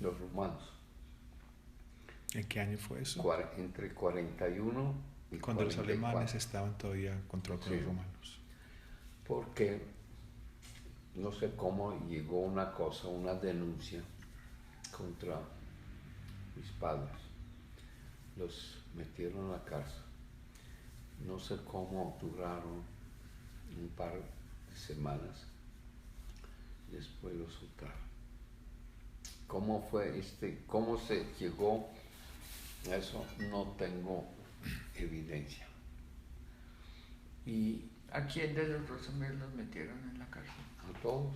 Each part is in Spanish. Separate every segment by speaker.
Speaker 1: los rumanos.
Speaker 2: ¿En qué año fue eso?
Speaker 1: Entre 41 y
Speaker 2: Cuando
Speaker 1: 44.
Speaker 2: los alemanes estaban todavía en control con
Speaker 1: Sí.
Speaker 2: los romanos.
Speaker 1: Porque no sé cómo llegó una denuncia contra mis padres. Los metieron a la cárcel. No sé cómo duraron un par de semanas. Después los soltaron. ¿Cómo fue cómo se llegó a eso? No tengo evidencia. Y
Speaker 3: ¿A quién de los Rosenberg los metieron en la cárcel?
Speaker 1: a todos.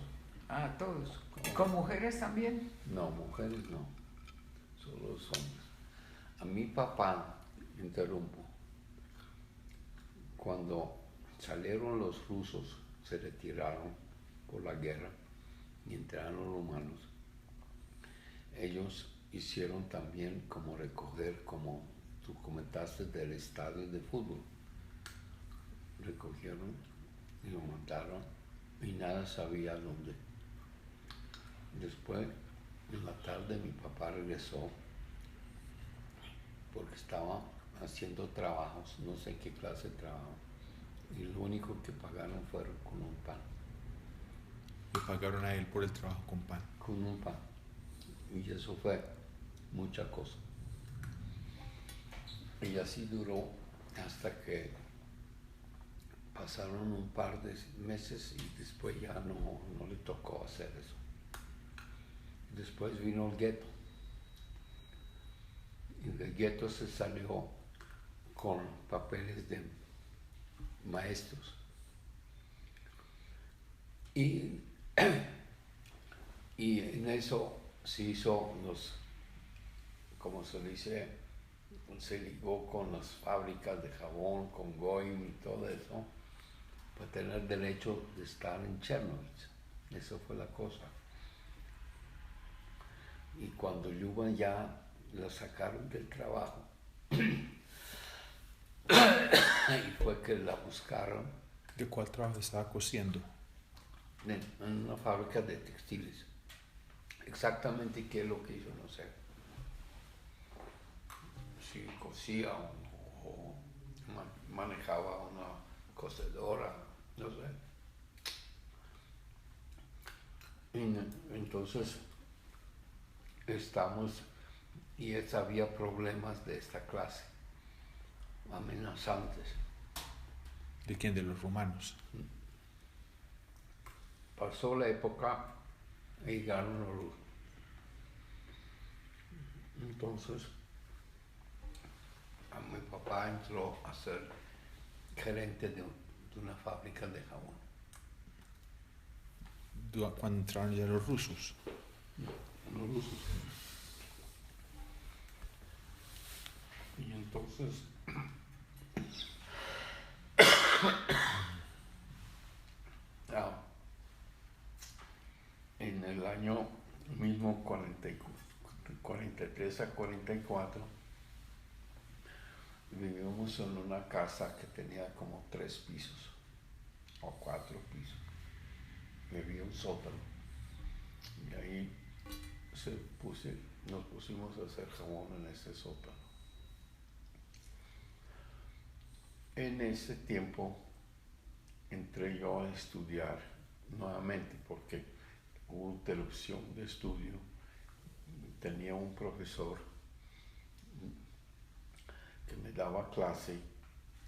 Speaker 3: Ah, a todos. ¿Y con mujeres también?
Speaker 1: No, mujeres no. Solo los hombres. A mi papá, interrumpo, cuando salieron los rusos, se retiraron por la guerra y entraron los rumanos, ellos hicieron también como recoger, como tú comentaste, del estadio de fútbol. Recogieron y lo montaron y nada sabía dónde. Después, en la tarde, mi papá regresó porque estaba haciendo trabajos, no sé qué clase de trabajo, y lo único que pagaron fueron con un pan.
Speaker 2: Le pagaron a él por el trabajo con pan.
Speaker 1: Con un pan. Y eso fue mucha cosa. Y así duró hasta que pasaron un par de meses y después ya no le tocó hacer eso. Después vino el gueto. Y del gueto se salió con papeles de maestros. Y en eso se hizo como se dice, se ligó con las fábricas de jabón, con Goim y todo eso, para tener derecho de estar en Chernobyl. Eso fue la cosa. Y cuando Yuba ya la sacaron del trabajo, y fue que la buscaron.
Speaker 2: ¿De cuál trabajo estaba cosiendo?
Speaker 1: En una fábrica de textiles. Exactamente qué es lo que hizo, no sé. Si cosía o manejaba una cosedora, no sé. Y entonces y había problemas de esta clase, amenazantes.
Speaker 2: ¿De quién? De los romanos.
Speaker 1: Pasó la época y llegaron los rusos. Entonces, a mi papá entró a ser gerente de una fábrica de jabón.
Speaker 2: Cuando entraron ya los rusos.
Speaker 1: Los rusos. Y entonces, en el año mismo 43 a 44, vivimos en una casa que tenía como 3 pisos o 4 pisos. Había un sótano y ahí nos pusimos a hacer jabón en ese sótano. En ese tiempo entré yo a estudiar nuevamente porque hubo interrupción de estudio. Tenía un profesor que me daba clase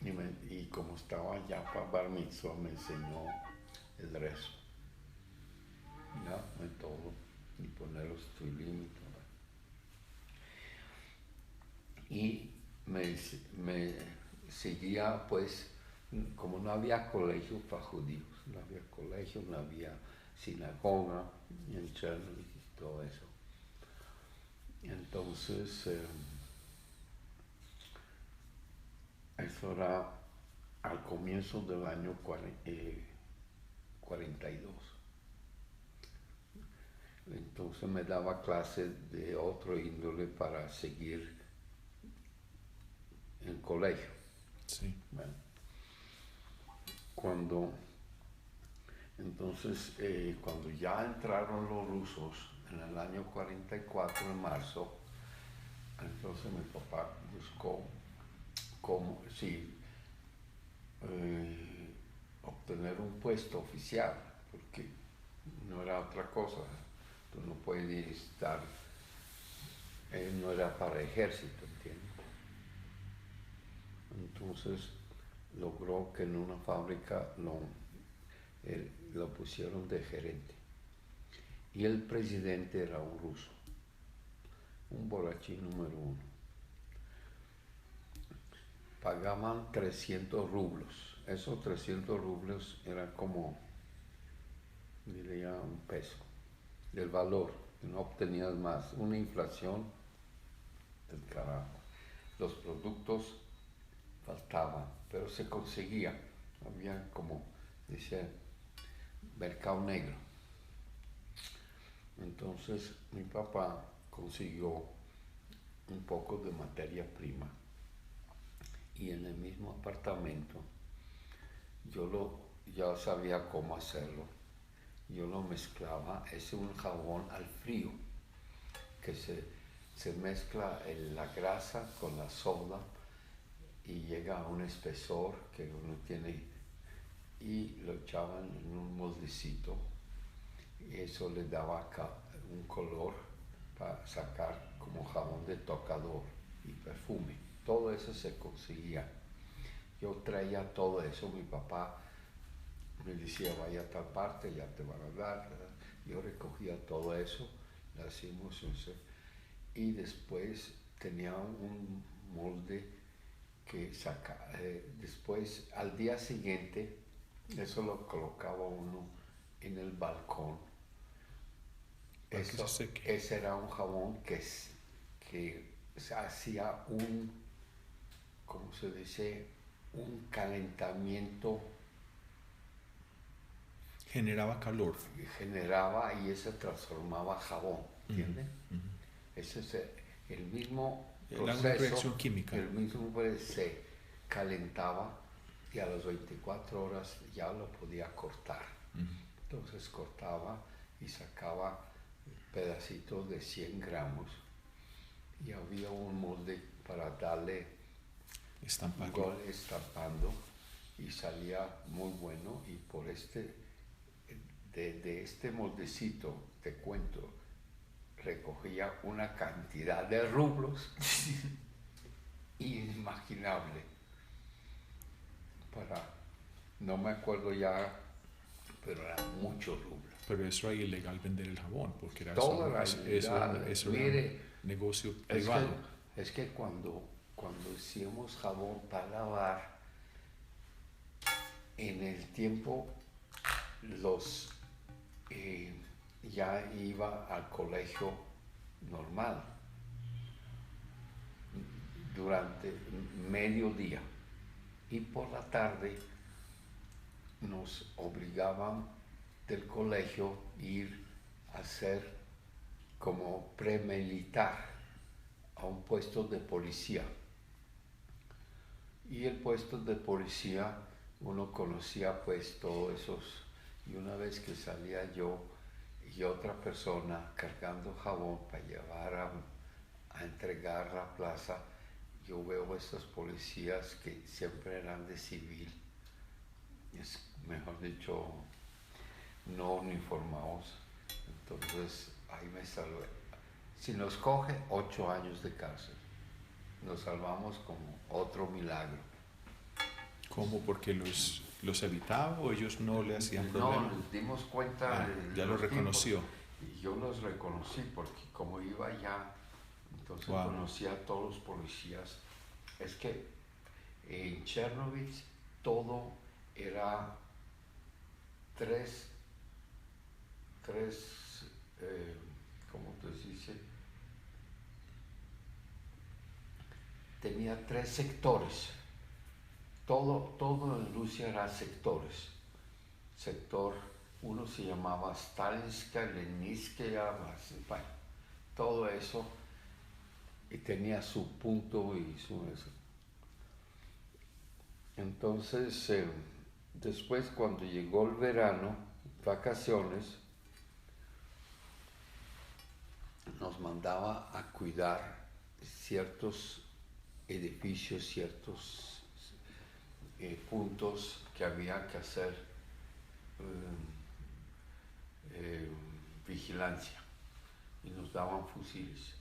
Speaker 1: y como estaba ya para Bar Mitzvah me enseñó el rezo. Ya, en todo, y poner los tefilín y todo. Y me seguía, pues, como no había colegio para judíos, no había colegio, no había sinagoga en Chernobyl y todo eso. Entonces, eso era al comienzo del año 42. Entonces me daba clases de otro índole para seguir en colegio.
Speaker 2: Sí.
Speaker 1: Bueno, cuando ya entraron los rusos en el año 44, en marzo, entonces mi papá buscó cómo, sí, obtener un puesto oficial, porque no era otra cosa. Tú no puedes estar, no era para ejército, ¿entiendes? Entonces logró que en una fábrica lo pusieron de gerente. Y el presidente era un ruso, un borrachín número uno. Pagaban 300 rublos. Esos 300 rublos eran como, diría, un peso del valor. No obtenías más. Una inflación del carajo. Los productos faltaban, pero se conseguía. Había, como dice, mercado negro. Entonces mi papá consiguió un poco de materia prima y en el mismo apartamento ya sabía cómo hacerlo. Yo lo mezclaba, es un jabón al frío que se mezcla la grasa con la soda y llega a un espesor que uno tiene, y lo echaban en un moldecito y eso le daba un color para sacar como jabón de tocador y perfume. Todo eso se conseguía. Yo traía todo eso, mi papá me decía, vaya a tal parte, ya te van a dar. Yo recogía todo eso, lo hacíamos y después tenía un molde que después al día siguiente, eso lo colocaba uno en el balcón. Ese era un jabón que se hacía ¿cómo se dice? Un calentamiento.
Speaker 2: Generaba calor.
Speaker 1: Generaba y eso transformaba jabón, ¿entiendes? Ese es el mismo proceso.
Speaker 2: Una reacción química.
Speaker 1: El mismo se calentaba y a las 24 horas ya lo podía cortar. Entonces cortaba y sacaba pedacitos de 100 gramos y había un molde para darle estampando y salía muy bueno. Y por de este moldecito, te cuento, recogía una cantidad de rublos inimaginable. No me acuerdo ya, pero eran muchos rublos.
Speaker 2: Pero eso era ilegal vender el jabón, porque era
Speaker 1: todo era ilegal.
Speaker 2: Eso era un negocio privado.
Speaker 1: Es que cuando hicimos jabón para lavar, en el tiempo ya iba al colegio normal durante mediodía y por la tarde nos obligaban del colegio a ir a hacer como premilitar a un puesto de policía. Y el puesto de policía uno conocía pues todos esos, y una vez que salía yo y otra persona cargando jabón para llevar a entregar a la plaza, yo veo a estos policías que siempre eran de civil, mejor dicho, no uniformados. Entonces ahí me salvé. Si nos coge, 8 años de cárcel. Nos salvamos como otro milagro.
Speaker 2: ¿Cómo? ¿Porque los evitaba o ellos no le hacían problema?
Speaker 1: No, nos dimos cuenta.
Speaker 2: Ya los reconoció.
Speaker 1: Y yo los reconocí porque como iba allá, entonces conocía a todos los policías. Es que en Chernobyl todo era ¿cómo te dice? Tenía 3 sectores. Todo en Rusia era sectores. Sector, uno se llamaba Stalinska, Leninskaya, bueno, todo eso, y tenía su punto y eso. Entonces, después cuando llegó el verano, vacaciones, nos mandaba a cuidar ciertos edificios, ciertos puntos que había que hacer vigilancia, y nos daban fusiles.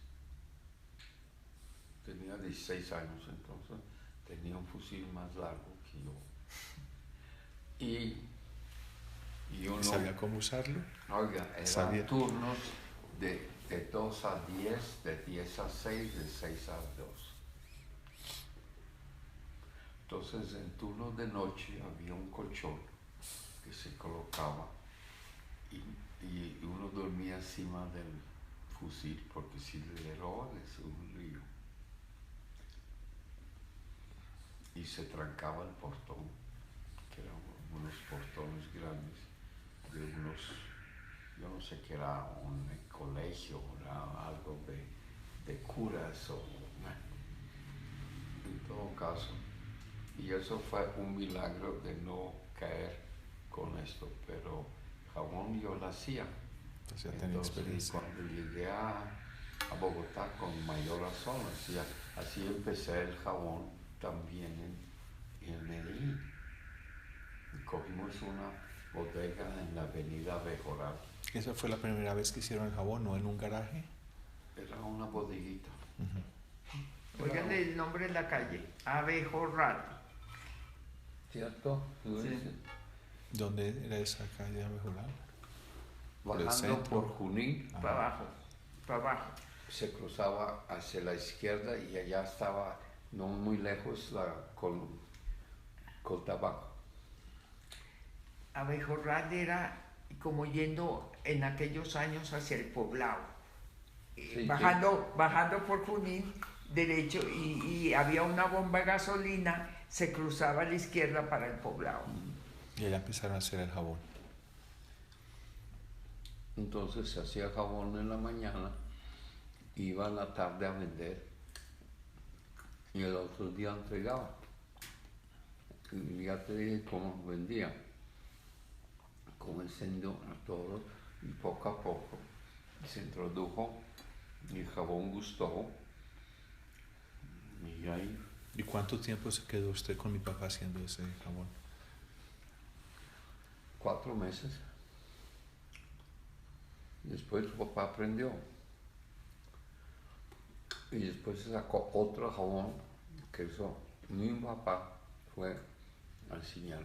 Speaker 1: Tenía 16 años entonces, tenía un fusil más largo que yo. Y uno...
Speaker 2: ¿Sabía cómo usarlo?
Speaker 1: Oiga, eran turnos de 2 a 10, de 10 a 6, de 6 a 2. Entonces, en turnos de noche había un colchón que se colocaba y uno dormía encima del fusil, porque si le roban es un lío. Y se trancaba el portón, que eran unos portones grandes, de unos, yo no sé qué era, un colegio, era algo de curas o, bueno, en todo caso. Y eso fue un milagro de no caer con esto, pero jabón yo lo hacía.
Speaker 2: Entonces ya tenía experiencia.
Speaker 1: Cuando llegué a Bogotá, con mayor razón, así empecé el jabón también en Medellín. Cogimos una bodega en la avenida Bejoral.
Speaker 2: ¿Esa fue la primera vez que hicieron el jabón, no en un garaje?
Speaker 1: Era una bodeguita.
Speaker 3: Oigan el nombre de la calle, Abejorral.
Speaker 1: ¿Cierto?
Speaker 3: Sí.
Speaker 2: ¿Dónde era esa calle Abejorral?
Speaker 1: Bajando por Junín,
Speaker 3: Para abajo.
Speaker 1: se cruzaba hacia la izquierda y allá estaba, no muy lejos, la Coltabaco.
Speaker 3: Abejorral era como yendo en aquellos años hacia el Poblado.
Speaker 1: Sí,
Speaker 3: bajando por Junín, derecho, y había una bomba de gasolina, se cruzaba a la izquierda para el Poblado.
Speaker 2: Y allá empezaron a hacer el jabón.
Speaker 1: Entonces se hacía jabón en la mañana, iba en la tarde a vender y el otro día entregaba. Y ya te dije cómo vendía, convenciendo a todos, y poco a poco se introdujo y el jabón gustó. Y ahí...
Speaker 2: ¿Y cuánto tiempo se quedó usted con mi papá haciendo ese jabón?
Speaker 1: 4 meses. Después su papá aprendió. Y después se sacó otro jabón que hizo mi papá, fue a enseñar.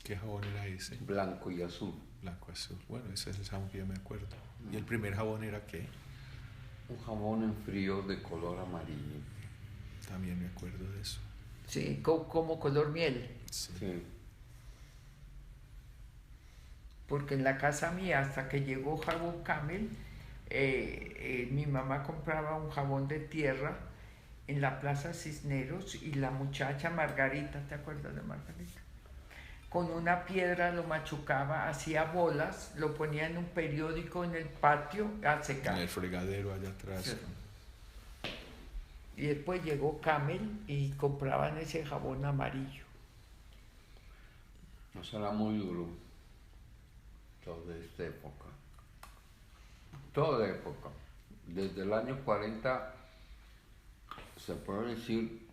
Speaker 2: ¿Qué jabón era ese?
Speaker 1: Blanco y azul.
Speaker 2: Blanco azul. Bueno, ese es el jabón que yo me acuerdo. ¿Y el primer jabón era qué?
Speaker 1: Un jabón en frío de color amarillo.
Speaker 2: También me acuerdo de eso.
Speaker 3: Sí, como color miel.
Speaker 2: Sí.
Speaker 1: Sí.
Speaker 3: Porque en la casa mía, hasta que llegó jabón Camel, mi mamá compraba un jabón de tierra en la Plaza Cisneros, y la muchacha Margarita, ¿te acuerdas de Margarita? Con una piedra lo machucaba, hacía bolas, lo ponía en un periódico en el patio a secar.
Speaker 2: En el fregadero allá atrás.
Speaker 3: Sí. Y después llegó Camel y compraban ese jabón amarillo.
Speaker 1: Eso era muy duro. Toda esta época. Toda época. Desde el año 40, se puede decir,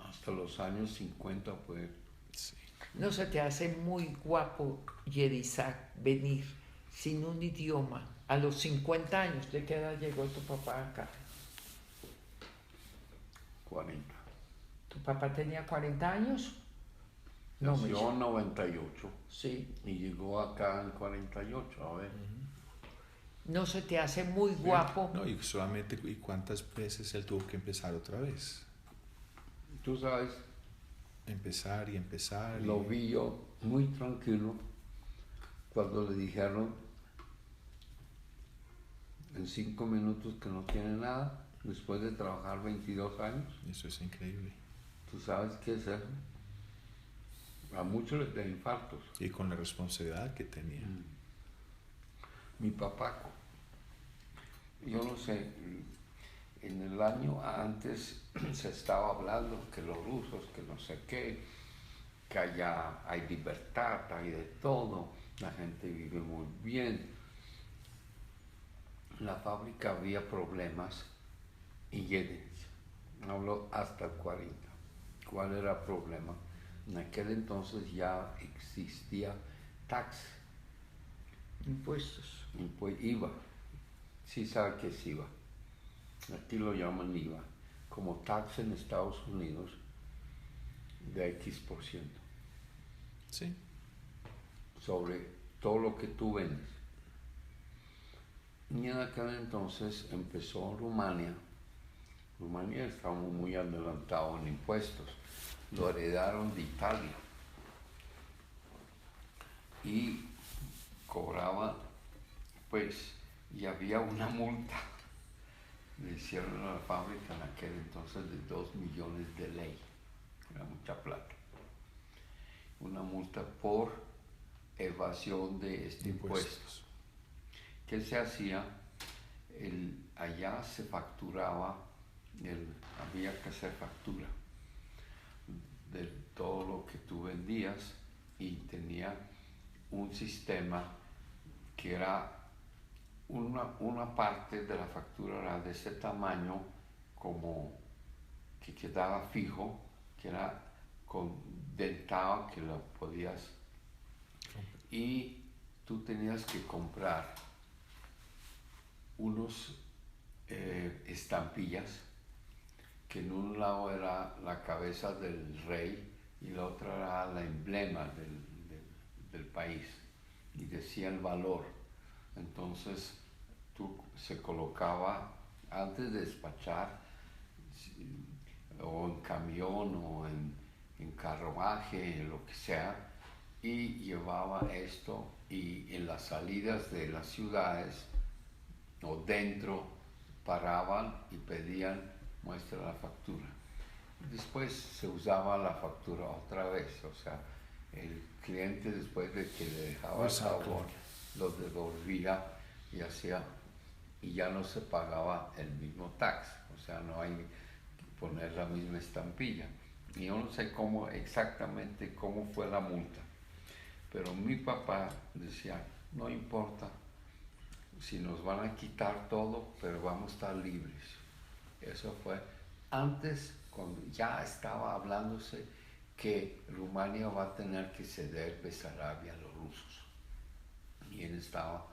Speaker 1: hasta los años 50, pues.
Speaker 2: Sí.
Speaker 3: ¿No se te hace muy guapo, Yerizac, venir sin un idioma a los 50 años? ¿De qué edad llegó tu papá acá?
Speaker 1: 40.
Speaker 3: ¿Tu papá tenía 40 años?
Speaker 1: Nació en 98
Speaker 3: Sí.
Speaker 1: y llegó acá en 48, a ver.
Speaker 3: ¿No se te hace muy guapo?
Speaker 2: No, y solamente, ¿y cuántas veces él tuvo que empezar otra vez?
Speaker 1: Tú sabes,
Speaker 2: Empezar y empezar.
Speaker 1: lo vi yo muy tranquilo cuando le dijeron en 5 minutos que no tiene nada, después de trabajar 22 años.
Speaker 2: Eso es increíble.
Speaker 1: ¿Tú sabes qué es eso? A muchos les da infartos.
Speaker 2: Y con la responsabilidad que tenía.
Speaker 1: Mi papá, yo no sé, en el año antes se estaba hablando que los rusos, que no sé qué, que allá hay libertad, hay de todo, la gente vive muy bien. En la fábrica había problemas y hablo hasta el 40. ¿Cuál era el problema? En aquel entonces ya existía tax,
Speaker 3: Impuestos.
Speaker 1: IVA. Sí sabe qué es IVA. Aquí lo llaman IVA. Como tax en Estados Unidos de X%
Speaker 2: Sí.
Speaker 1: sobre todo lo que tú vendes. Y en aquel entonces empezó Rumania. Rumania estaba muy adelantado en impuestos. Lo heredaron de Italia. Y cobraba, pues, y había una multa. Le hicieron a la fábrica en aquel entonces de 2 millones de ley. Era mucha plata. Una multa por evasión de este impuesto. ¿Qué se hacía? Allá se facturaba, había que hacer factura de todo lo que tú vendías y tenía un sistema que era una parte de la factura era de ese tamaño como que quedaba fijo, que era condensado, que lo podías, y tú tenías que comprar unos estampillas que en un lado era la cabeza del rey y la otra era la emblema del país y decía el valor. Entonces se colocaba antes de despachar o en camión o en carruaje, lo que sea, y llevaba esto y en las salidas de las ciudades o dentro paraban y pedían muestra la factura. Después se usaba la factura otra vez, o sea, el cliente después de que le dejaba el sabor lo devolvía y hacía, y ya no se pagaba el mismo tax, o sea, no hay que poner la misma estampilla. Y yo no sé exactamente cómo fue la multa, pero mi papá decía, no importa si nos van a quitar todo, pero vamos a estar libres. Eso fue antes, cuando ya estaba hablándose que Rumania va a tener que ceder Besarabia a los rusos. Y él estaba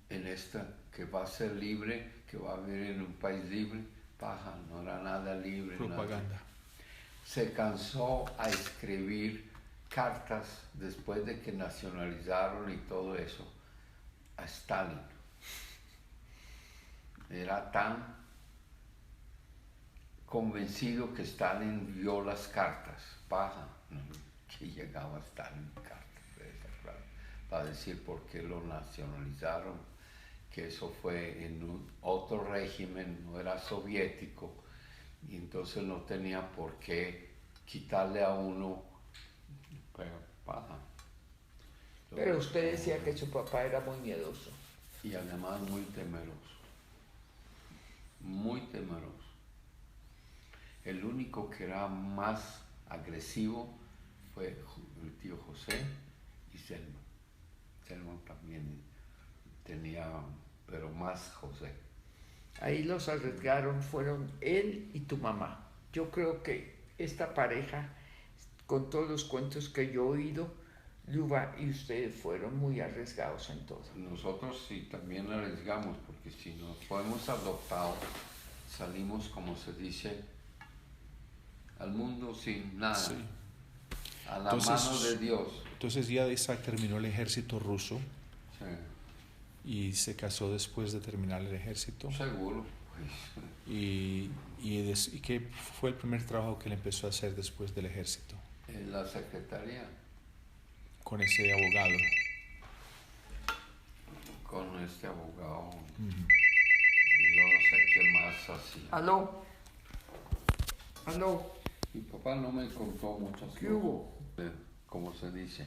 Speaker 1: en esta, que va a ser libre, que va a vivir en un país libre. Paja, no era nada libre.
Speaker 2: Propaganda.
Speaker 1: Nada. Se cansó a escribir cartas después de que nacionalizaron y todo eso a Stalin. Era tan convencido que Stalin vio las cartas, paja, que llegaba a Stalin cartas para decir por qué lo nacionalizaron, que eso fue en otro régimen, no era soviético, y entonces no tenía por qué quitarle a uno, pero paja.
Speaker 3: Pero usted decía que su papá era muy miedoso.
Speaker 1: Y además muy temeroso. Muy temeroso. El único que era más agresivo fue el tío José y Selma. Selma también tenía, pero más José.
Speaker 3: Ahí los arriesgaron, fueron él y tu mamá. Yo creo que esta pareja, con todos los cuentos que yo he oído, Luba y ustedes fueron muy arriesgados en todo.
Speaker 1: Nosotros sí también arriesgamos, porque si nos fuimos adoptados, salimos, como se dice, al mundo sin nada,
Speaker 2: Sí.
Speaker 1: a la mano de Dios.
Speaker 2: Entonces ya Isaac terminó el ejército ruso.
Speaker 1: Sí.
Speaker 2: Y se casó después de terminar el ejército.
Speaker 1: Seguro, pues.
Speaker 2: ¿Y qué fue el primer trabajo que él empezó a hacer después del ejército?
Speaker 1: En la secretaría.
Speaker 2: Con ese abogado.
Speaker 1: Con este abogado.
Speaker 2: Uh-huh.
Speaker 1: Y yo no sé qué más hacía.
Speaker 3: ¿Aló? ¿Aló?
Speaker 1: Mi papá no me contó muchas cosas.
Speaker 3: ¿Qué hubo?
Speaker 1: Como se dice.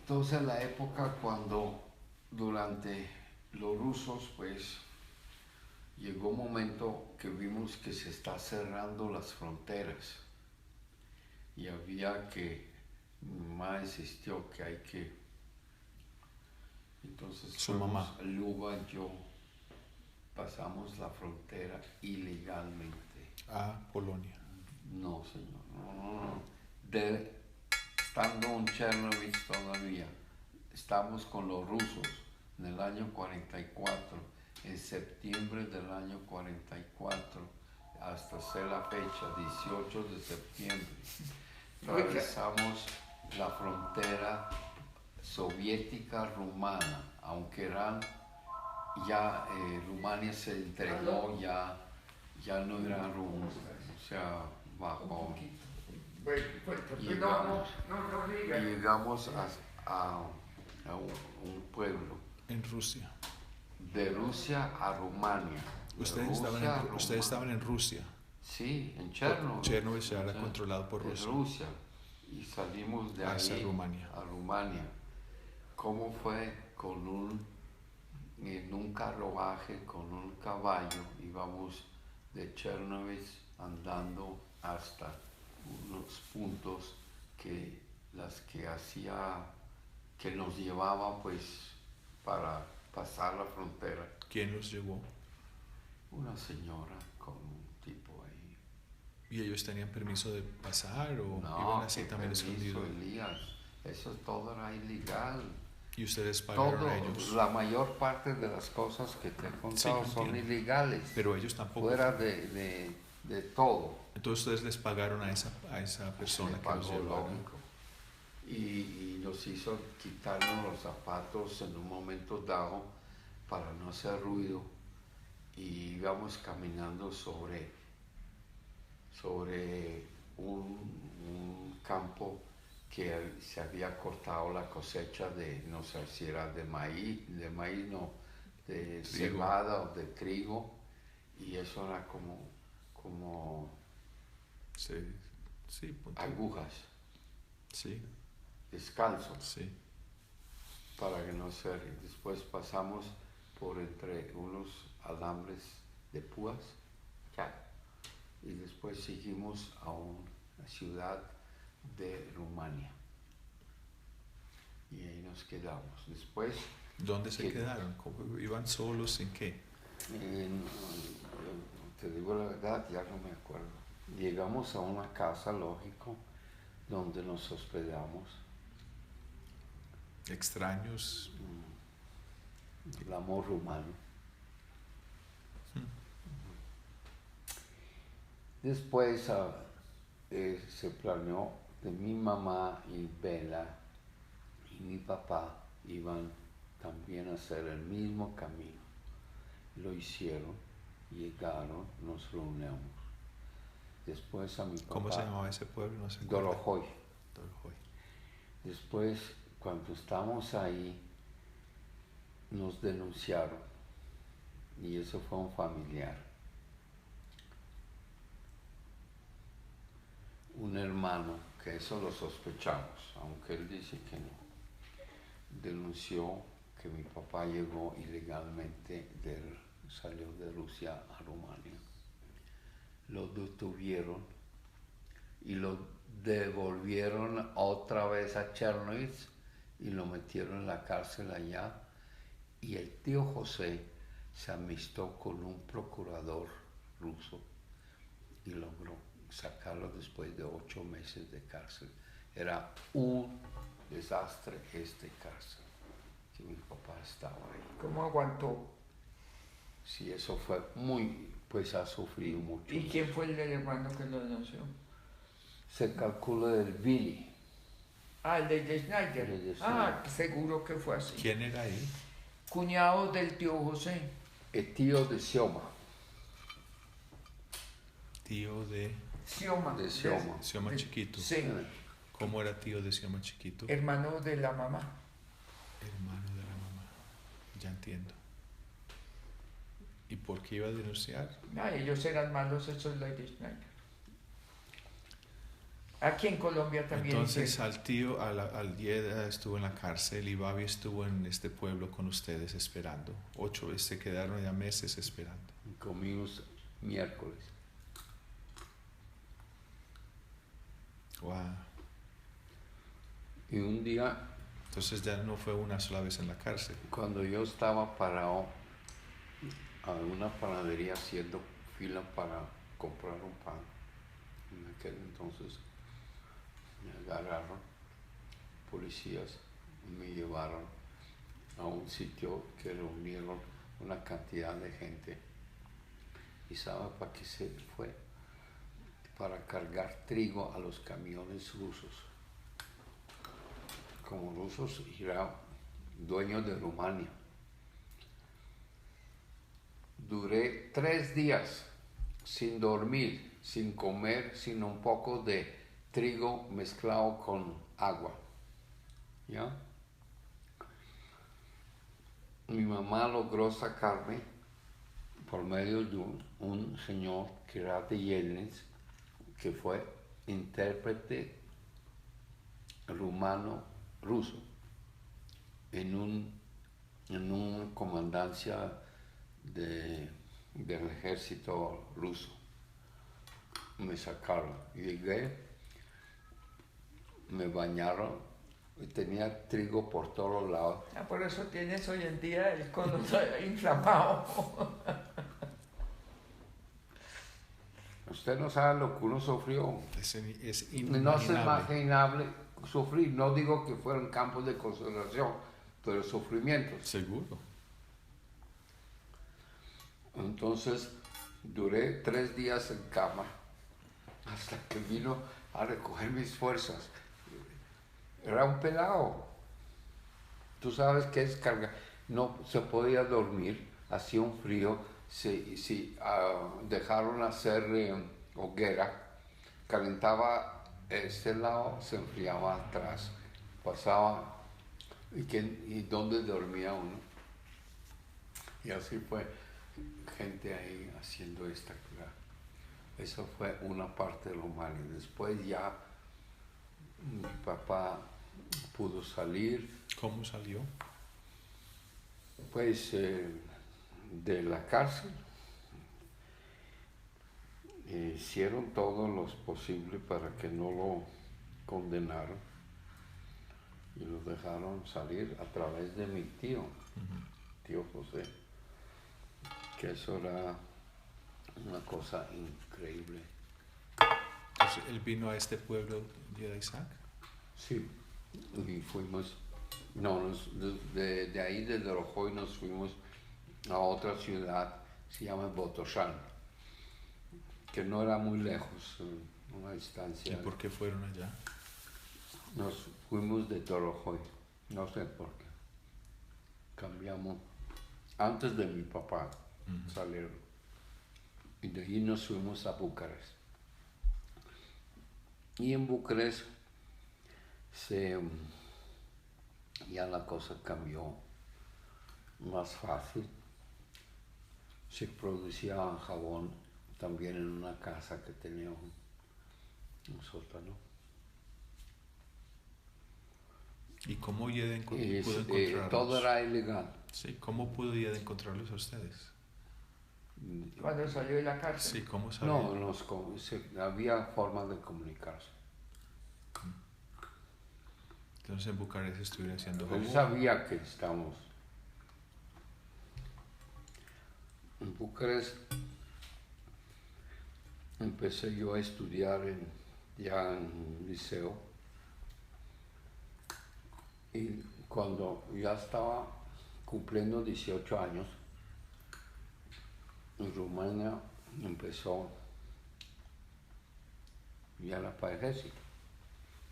Speaker 1: Entonces la época cuando durante los rusos pues llegó un momento que vimos que se está cerrando las fronteras y había que Mi mamá insistió que hay que. Entonces,
Speaker 2: Su mamá.
Speaker 1: Luba y yo pasamos la frontera ilegalmente.
Speaker 2: A Polonia.
Speaker 1: No, señor, no. Estando en Chernobyl todavía, estamos con los rusos en el año 44, en septiembre del año 44, hasta ser la fecha, 18 de septiembre. Atravesamos la frontera soviética rumana, aunque eran ya Rumania se entregó, ya no era rumano, o sea, bajo. Llegamos a un pueblo.
Speaker 2: En Rusia.
Speaker 1: De Rusia a Rumania.
Speaker 2: Ustedes estaban en Rusia.
Speaker 1: Sí, en Chernobyl.
Speaker 2: Chernobyl se era controlado por Rusia.
Speaker 1: Rusia. Y salimos de ahí a Rumania. ¿Cómo fue? En un carruaje, con un caballo, íbamos de Chernobyl andando hasta unos puntos que nos llevaba pues para pasar la frontera.
Speaker 2: ¿Quién los llevó?
Speaker 1: Una señora con un tipo ahí.
Speaker 2: ¿Y ellos tenían permiso de pasar o
Speaker 1: no,
Speaker 2: iban así también
Speaker 1: permiso,
Speaker 2: escondidos?
Speaker 1: Elías, eso todo era ilegal.
Speaker 2: ¿Y ustedes pagaron a ellos?
Speaker 1: La mayor parte de las cosas que te he contado son ilegales.
Speaker 2: Pero ellos tampoco.
Speaker 1: Fuera de todo.
Speaker 2: Entonces ustedes les pagaron a esa persona que los llevó.
Speaker 1: Y nos hizo quitarnos los zapatos en un momento dado para no hacer ruido. Y íbamos caminando sobre un campo que se había cortado la cosecha de, no sé si era de maíz no, de cebada o de trigo, y eso era como
Speaker 2: sí,
Speaker 1: agujas,
Speaker 2: sí,
Speaker 1: descalzos,
Speaker 2: sí.
Speaker 1: para que no se. Después pasamos por entre unos alambres de púas, y después seguimos a una ciudad de Rumania. Y ahí nos quedamos. Después.
Speaker 2: ¿Dónde se quedaron? ¿Cómo iban solos? ¿En qué?
Speaker 1: Te digo la verdad, ya no me acuerdo. Llegamos a una casa, lógico, donde nos hospedamos.
Speaker 2: ¿Extraños?
Speaker 1: El amor rumano. Después se planeó que mi mamá y Bela y mi papá iban también a hacer el mismo camino. Lo hicieron, llegaron, nos reunimos. Después a mi papá.
Speaker 2: ¿Cómo se llamaba ese pueblo? No sé.
Speaker 1: Dorojoy. Después, cuando estamos ahí, nos denunciaron. Y eso fue un familiar. Un hermano, que eso lo sospechamos, aunque él dice que no. Denunció que mi papá llegó ilegalmente, salió de Rusia a Rumania. Lo detuvieron y lo devolvieron otra vez a Chernobyl y lo metieron en la cárcel allá. Y el tío José se amistó con un procurador ruso y logró sacarlo después de 8 meses de cárcel. Era un desastre cárcel, que mi papá estaba ahí.
Speaker 3: ¿Cómo aguantó?
Speaker 1: Sí, eso fue pues ha sufrido mucho.
Speaker 3: ¿Y quién fue el del hermano que lo denunció?
Speaker 1: Se calcula el Billy.
Speaker 3: Ah, el de Schneider. Seguro que fue así.
Speaker 2: ¿Quién era ahí?
Speaker 3: Cuñado del tío José.
Speaker 1: El tío de Xioma.
Speaker 2: Tío de
Speaker 3: Xioma.
Speaker 1: De Xioma.
Speaker 2: Xioma chiquito.
Speaker 3: Sí.
Speaker 2: ¿Cómo era tío de Xioma chiquito?
Speaker 3: Hermano de la mamá.
Speaker 2: Hermano de la mamá. Ya entiendo. ¿Y por qué iba a denunciar?
Speaker 3: Ellos eran malos, esos de Schneider. Aquí en Colombia también.
Speaker 2: Entonces al Yeda estuvo en la cárcel y Babi estuvo en este pueblo con ustedes esperando. 8 veces se quedaron ya meses esperando.
Speaker 1: Comimos miércoles.
Speaker 2: Wow.
Speaker 1: Y un día,
Speaker 2: Entonces ya no fue una sola vez en la cárcel.
Speaker 1: cuando yo estaba parado a una panadería haciendo fila para comprar un pan, en aquel entonces me agarraron policías y me llevaron a un sitio que reunieron una cantidad de gente. ¿Y sabe para qué se fue? Para cargar trigo a los camiones rusos. Como rusos era dueño de Rumania. Duré 3 días sin dormir, sin comer, sin un poco de trigo mezclado con agua. ¿Ya? Mi mamá logró sacarme por medio de un señor que era de Yelnitz, que fue intérprete rumano-ruso en una comandancia del ejército ruso. Me sacaron, llegué, me bañaron y tenía trigo por todos lados.
Speaker 3: Por eso tienes hoy en día el cono inflamado.
Speaker 1: Usted no sabe lo que uno sufrió.
Speaker 2: Es
Speaker 1: No
Speaker 2: inimaginable.
Speaker 1: es imaginable sufrir. No digo que fueron campos de concentración, pero sufrimientos.
Speaker 2: Seguro.
Speaker 1: Entonces duré 3 días en cama hasta que vino a recoger mis fuerzas. Era un pelado. Tú sabes qué es cargar. No se podía dormir, hacía un frío. Dejaron hacer hoguera, calentaba este lado, se enfriaba atrás, pasaba. ¿Y dónde dormía uno? Y así fue, gente ahí haciendo esta cura. Eso fue una parte de lo malo. Después ya mi papá pudo salir.
Speaker 2: ¿Cómo salió?
Speaker 1: Pues de la cárcel. Hicieron todo lo posible para que no lo condenaran y lo dejaron salir a través de mi tío, tío José, que eso era una cosa increíble.
Speaker 2: Entonces, ¿él vino a este pueblo de Isaac?
Speaker 1: Sí, y fuimos, de ahí de Dorojoy nos fuimos a otra ciudad, se llama Botoshan, que no era muy lejos, una distancia.
Speaker 2: ¿Y por qué fueron allá?
Speaker 1: Nos fuimos de Dorojoy, no sé por qué. Cambiamos, antes de mi papá salieron, y de ahí nos fuimos a Bucarest. Y en Bucarest ya la cosa cambió más fácil. Se producía jabón también en una casa que tenía un sótano.
Speaker 2: ¿Y cómo Yeden pudo
Speaker 1: Y
Speaker 2: encontrarlos?
Speaker 1: todo era ilegal.
Speaker 2: Sí, ¿cómo pudo Yeden encontrarlos a ustedes?
Speaker 3: Cuando salió de la cárcel.
Speaker 2: Sí, ¿cómo sabían?
Speaker 1: No, había forma de comunicarse.
Speaker 2: Entonces en Bucarest estuvieron haciendo
Speaker 1: Él
Speaker 2: jabón.
Speaker 1: sabía que estamos. En Bucarest empecé yo a estudiar ya en un liceo, y cuando ya estaba cumpliendo 18 años, en Rumania empezó ya para ejército,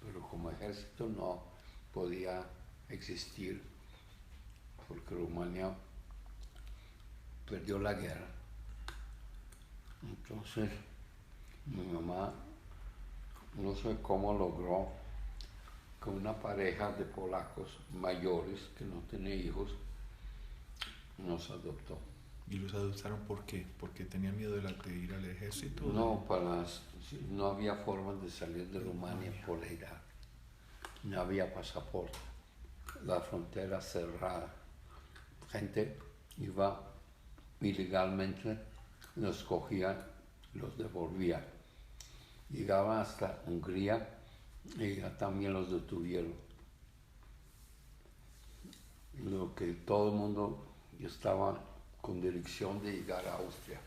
Speaker 1: pero como ejército no podía existir porque Rumania perdió la guerra. Entonces mi mamá, no sé cómo logró que una pareja de polacos mayores que no tenía hijos nos adoptó.
Speaker 2: ¿Y los adoptaron por qué? ¿Porque tenían miedo de ir al ejército?
Speaker 1: No, no había forma de salir de Rumania por la edad. No había pasaporte. La frontera cerrada. Gente iba ilegalmente, los cogían, los devolvían. Llegaban hasta Hungría y ya también los detuvieron. en lo que todo el mundo, yo estaba con dirección de llegar a Austria.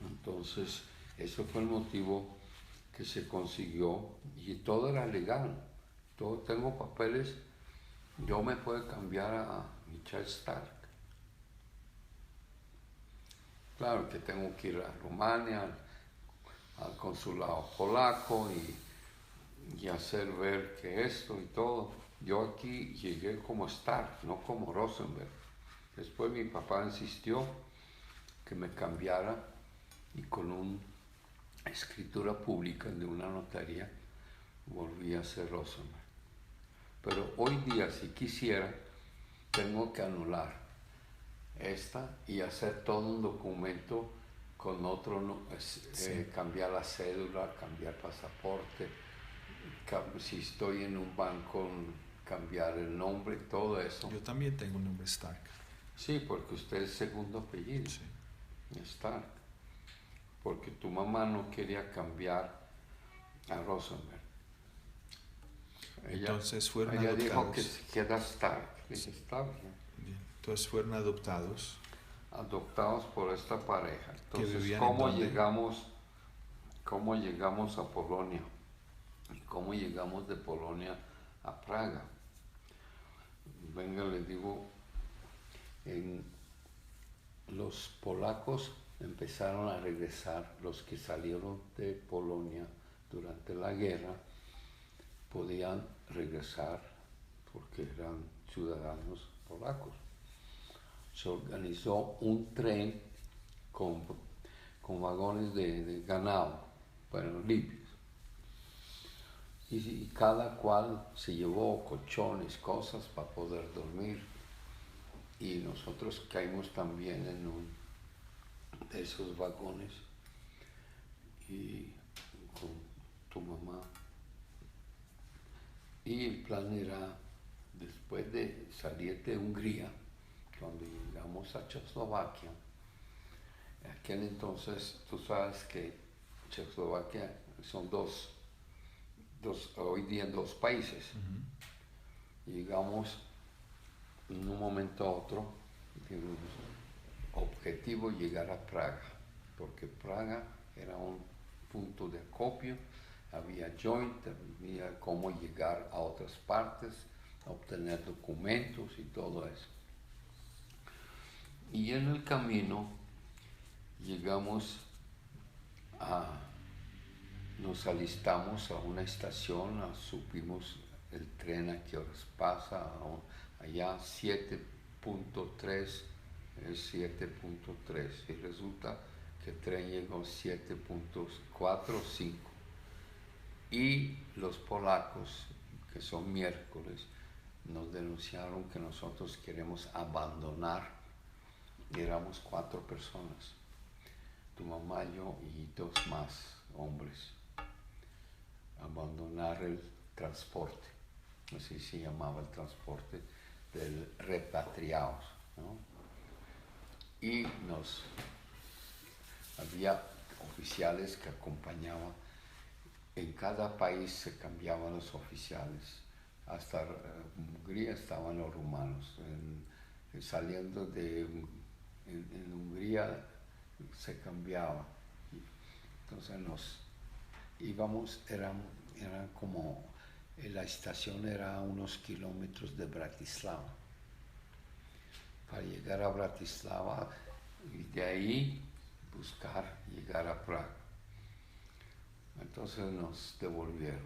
Speaker 1: Entonces, eso fue el motivo que se consiguió y todo era legal. Todo, tengo papeles, yo me puedo cambiar a Michel Stark. Claro que tengo que ir a Rumania, al consulado polaco y hacer ver que esto y todo. Yo aquí llegué como Stark, no como Rosenberg. Después mi papá insistió que me cambiara y con una escritura pública de una notaría volví a ser Rosenberg. Pero hoy día, si quisiera, tengo que anular esta y hacer todo un documento con otro, cambiar la cédula, cambiar pasaporte, si estoy en un banco, cambiar el nombre, todo eso.
Speaker 2: Yo también tengo un nombre Stark.
Speaker 1: Sí, porque usted es segundo apellido,
Speaker 2: Sí.
Speaker 1: Stark. Porque tu mamá no quería cambiar a Rosenberg.
Speaker 2: Entonces fueron
Speaker 1: ella
Speaker 2: adoptados.
Speaker 1: dijo que se queda Stark. Dije, está bien.
Speaker 2: Bien. Entonces fueron adoptados.
Speaker 1: Adoptados por esta pareja. Entonces,
Speaker 2: vivían
Speaker 1: ¿cómo
Speaker 2: en dónde?
Speaker 1: llegamos a Polonia? ¿Y cómo llegamos de Polonia a Praga? Venga, les digo, los polacos empezaron a regresar, los que salieron de Polonia durante la guerra podían regresar porque eran ciudadanos polacos. Se organizó un tren con vagones de ganado, bueno, limpios. Y cada cual se llevó colchones, cosas para poder dormir. Y nosotros caímos también en uno de esos vagones y con tu mamá. Y el plan era, después de salir de Hungría, cuando llegamos a Checoslovaquia, aquel entonces, tú sabes que Checoslovaquia son hoy día dos países. Llegamos en un momento a otro, objetivo llegar a Praga, porque Praga era un punto de acopio, había joint, había cómo llegar a otras partes, obtener documentos y todo eso. Y en el camino llegamos nos alistamos a una estación, supimos el tren a qué horas pasa, allá 7.3 es 7.3 y resulta que el tren llegó 7.4 o 5 y los polacos, que son miércoles, nos denunciaron que nosotros queremos abandonar, y éramos 4 personas, tu mamá, yo y 2 más hombres, abandonar el transporte, así se llamaba el transporte del repatriados, ¿no? Y había oficiales que acompañaban, en cada país se cambiaban los oficiales, hasta Hungría estaban los rumanos, saliendo de en Hungría se cambiaba, entonces nos íbamos, era como, la estación era a unos kilómetros de Bratislava. Para llegar a Bratislava y de ahí buscar llegar a Praga. Entonces nos devolvieron.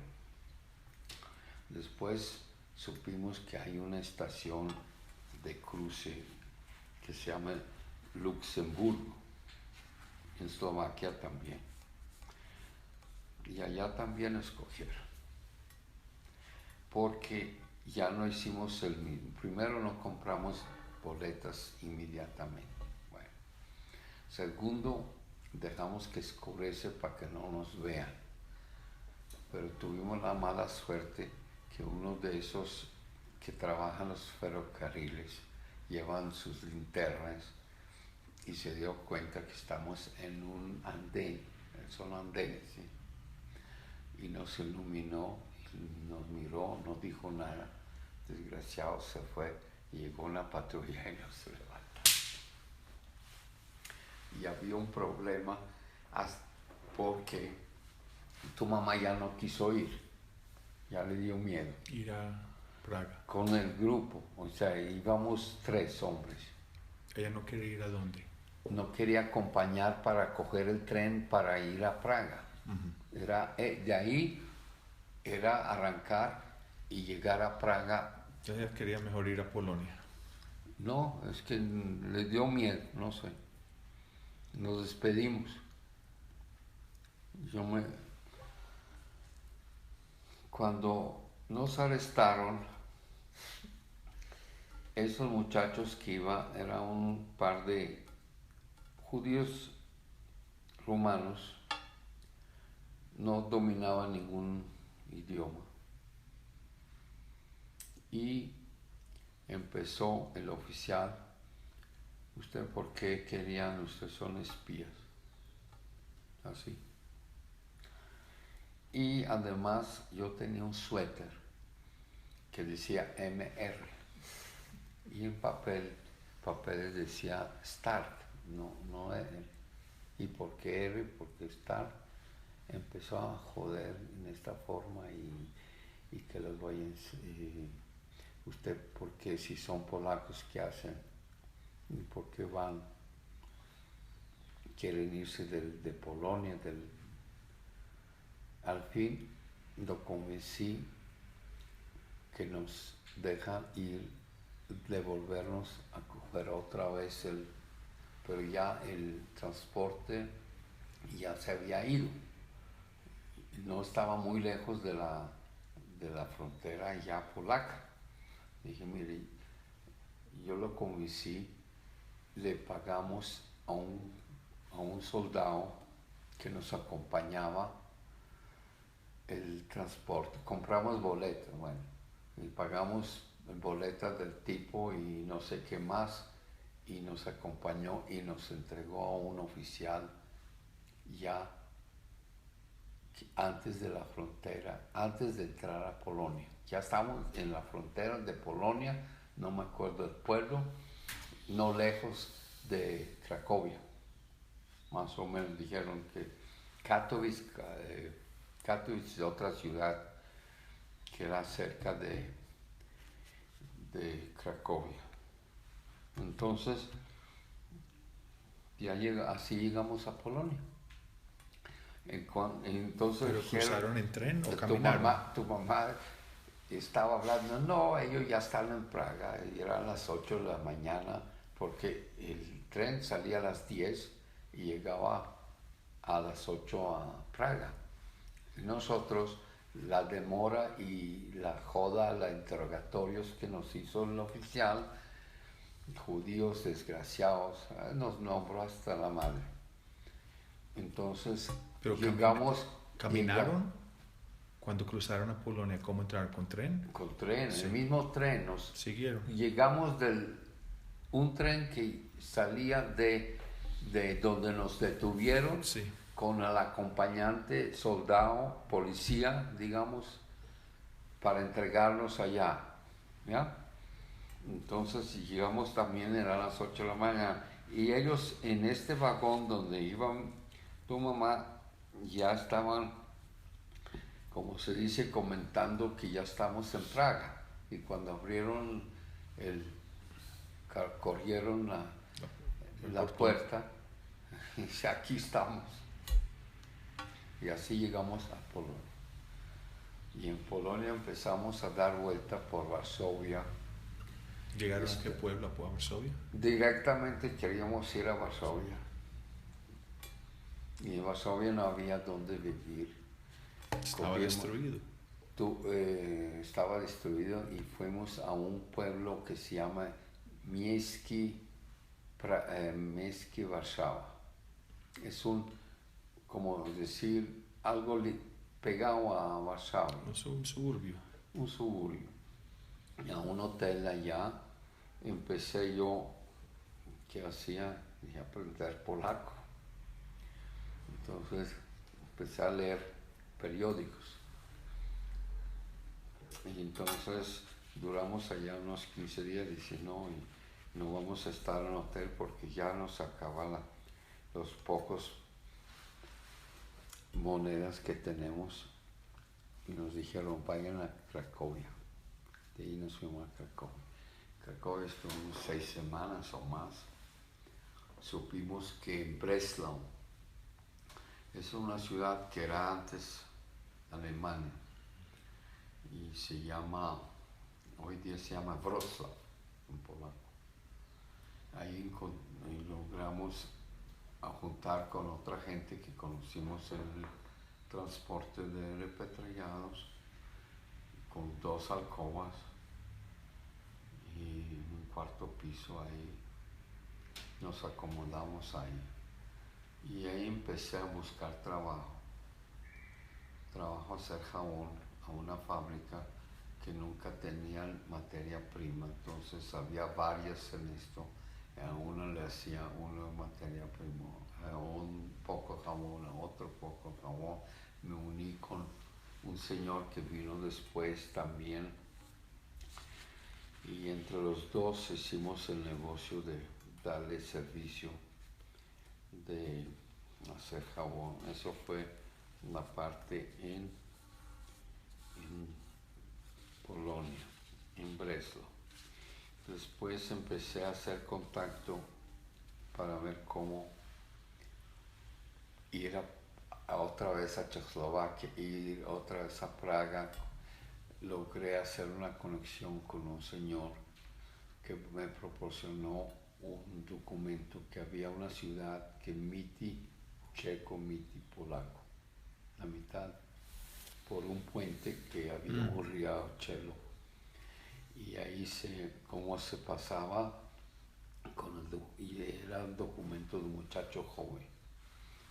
Speaker 1: Después supimos que hay una estación de cruce que se llama Luxemburgo, en Eslovaquia también. Y allá también escogieron, porque ya no hicimos el mismo. Primero no compramos boletas inmediatamente. Bueno. Segundo, dejamos que escurece para que no nos vean. Pero tuvimos la mala suerte que uno de esos que trabajan los ferrocarriles llevan sus linternas y se dio cuenta que estamos en un andén, son andenes, ¿sí? Y nos iluminó nos miró, no dijo nada. Desgraciado se fue y llegó una patrulla y nos levantó. Y había un problema porque tu mamá ya no quiso ir, ya le dio miedo.
Speaker 2: Ir a Praga.
Speaker 1: Con el grupo, o sea, íbamos 3 hombres.
Speaker 2: ¿Ella no quiere ir a dónde?
Speaker 1: No quería acompañar para coger el tren para ir a Praga. De ahí era arrancar y llegar a Praga.
Speaker 2: Ella quería mejor ir a Polonia.
Speaker 1: No, es que le dio miedo, no sé. Nos despedimos. Cuando nos arrestaron, esos muchachos que iban, era un par de judíos rumanos, no dominaban ningún idioma. Y empezó el oficial: ¿usted por qué querían? Ustedes son espías. Así. Y además yo tenía un suéter que decía MR. Y en papeles decía Stark, no R. ¿Y por qué R? Porque Stark empezó a joder en esta forma y que los vayan... ¿Usted por qué, si son polacos, qué hacen? ¿Y por qué van? Quieren irse de Polonia. Al fin lo convencí que nos dejan ir, devolvernos a coger otra vez pero ya el transporte ya se había ido. No estaba muy lejos de la frontera ya polaca. Dije, mire, yo lo convencí, le pagamos a un soldado que nos acompañaba el transporte, compramos boletas, bueno, y pagamos boletas del tipo y no sé qué más, y nos acompañó y nos entregó a un oficial ya antes de la frontera, antes de entrar a Polonia. Ya estamos en la frontera de Polonia, no me acuerdo del pueblo, no lejos de Cracovia. Más o menos dijeron que Katowice es otra ciudad que era cerca de Cracovia. Entonces, así llegamos a Polonia. Entonces,
Speaker 2: ¿pero cruzaron en tren o caminaron?
Speaker 1: Tu mamá estaba hablando, no, ellos ya están en Praga, y eran las 8 de la mañana, porque el tren salía a las 10 y llegaba a las 8 a Praga. Y nosotros, la demora y la joda, los interrogatorios que nos hizo el oficial, judíos desgraciados, nos nombró hasta la madre. Entonces,
Speaker 2: pero
Speaker 1: llegamos...
Speaker 2: ¿Caminaron? Cuando cruzaron a Polonia, ¿cómo entraron? ¿Con tren?
Speaker 1: Con tren,
Speaker 2: Sí.
Speaker 1: el mismo tren.
Speaker 2: Siguieron.
Speaker 1: Llegamos un tren que salía de donde nos detuvieron,
Speaker 2: Sí.
Speaker 1: con el acompañante, soldado, policía, digamos, para entregarnos allá, ¿ya? Entonces llegamos también, eran las 8 de la mañana, y ellos en este vagón donde iban tu mamá ya estaban, como se dice, comentando que ya estamos en Praga. Y cuando abrieron corrieron la puerta, y dice, aquí estamos. Y así llegamos a Polonia. Y en Polonia empezamos a dar vuelta por Varsovia.
Speaker 2: ¿Llegaron a qué pueblo? ¿A Varsovia?
Speaker 1: Directamente queríamos ir a Varsovia. Y en Varsovia no había dónde vivir.
Speaker 2: Estaba destruido.
Speaker 1: Estaba destruido y fuimos a un pueblo que se llama Miejski Warszawa. Es como decir, algo pegado a Varsovia.
Speaker 2: Un suburbio.
Speaker 1: Un suburbio. Y a un hotel allá empecé yo, ¿qué hacía? Dije, aprender polaco. Entonces empecé a leer periódicos. Y entonces duramos allá unos 15 días. Dice, no, y no vamos a estar en hotel porque ya nos acaban los pocos monedas que tenemos. Y nos dijeron, vayan a Cracovia. De ahí nos fuimos a Cracovia. Cracovia estuvimos 6 semanas o más. Supimos que en Breslau es una ciudad que era antes Alemania y hoy día se llama Wrocław en polaco. Ahí logramos juntar con otra gente que conocimos en el transporte de repatriados, con 2 alcobas y un cuarto piso. Ahí nos acomodamos ahí y ahí empecé a buscar trabajo a hacer jabón a una fábrica que nunca tenía materia prima. Entonces había varias en esto. A una le hacía una materia prima, a un poco jabón, a otro poco jabón. Me uní con un señor que vino después también, y entre los dos hicimos el negocio de darle servicio de hacer jabón. Eso fue una parte en Polonia, en Breslau. Después empecé a hacer contacto para ver cómo ir otra vez a Checoslovaquia, ir otra vez a Praga. Logré hacer una conexión con un señor que me proporcionó un documento que había una ciudad que miti checo, miti polaco, la mitad, por un puente que había un riachuelo. Y ahí cómo se pasaba y era el documento de un muchacho joven.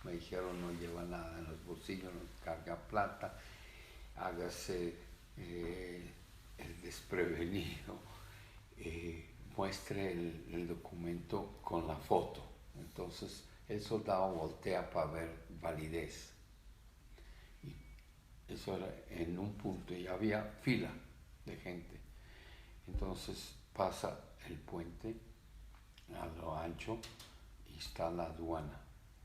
Speaker 1: Me dijeron, no lleva nada en los bolsillos, no carga plata, hágase el desprevenido, muestre el documento con la foto. Entonces el soldado voltea para ver validez. Y eso era en un punto y había fila de gente. Entonces pasa el puente a lo ancho y está la aduana.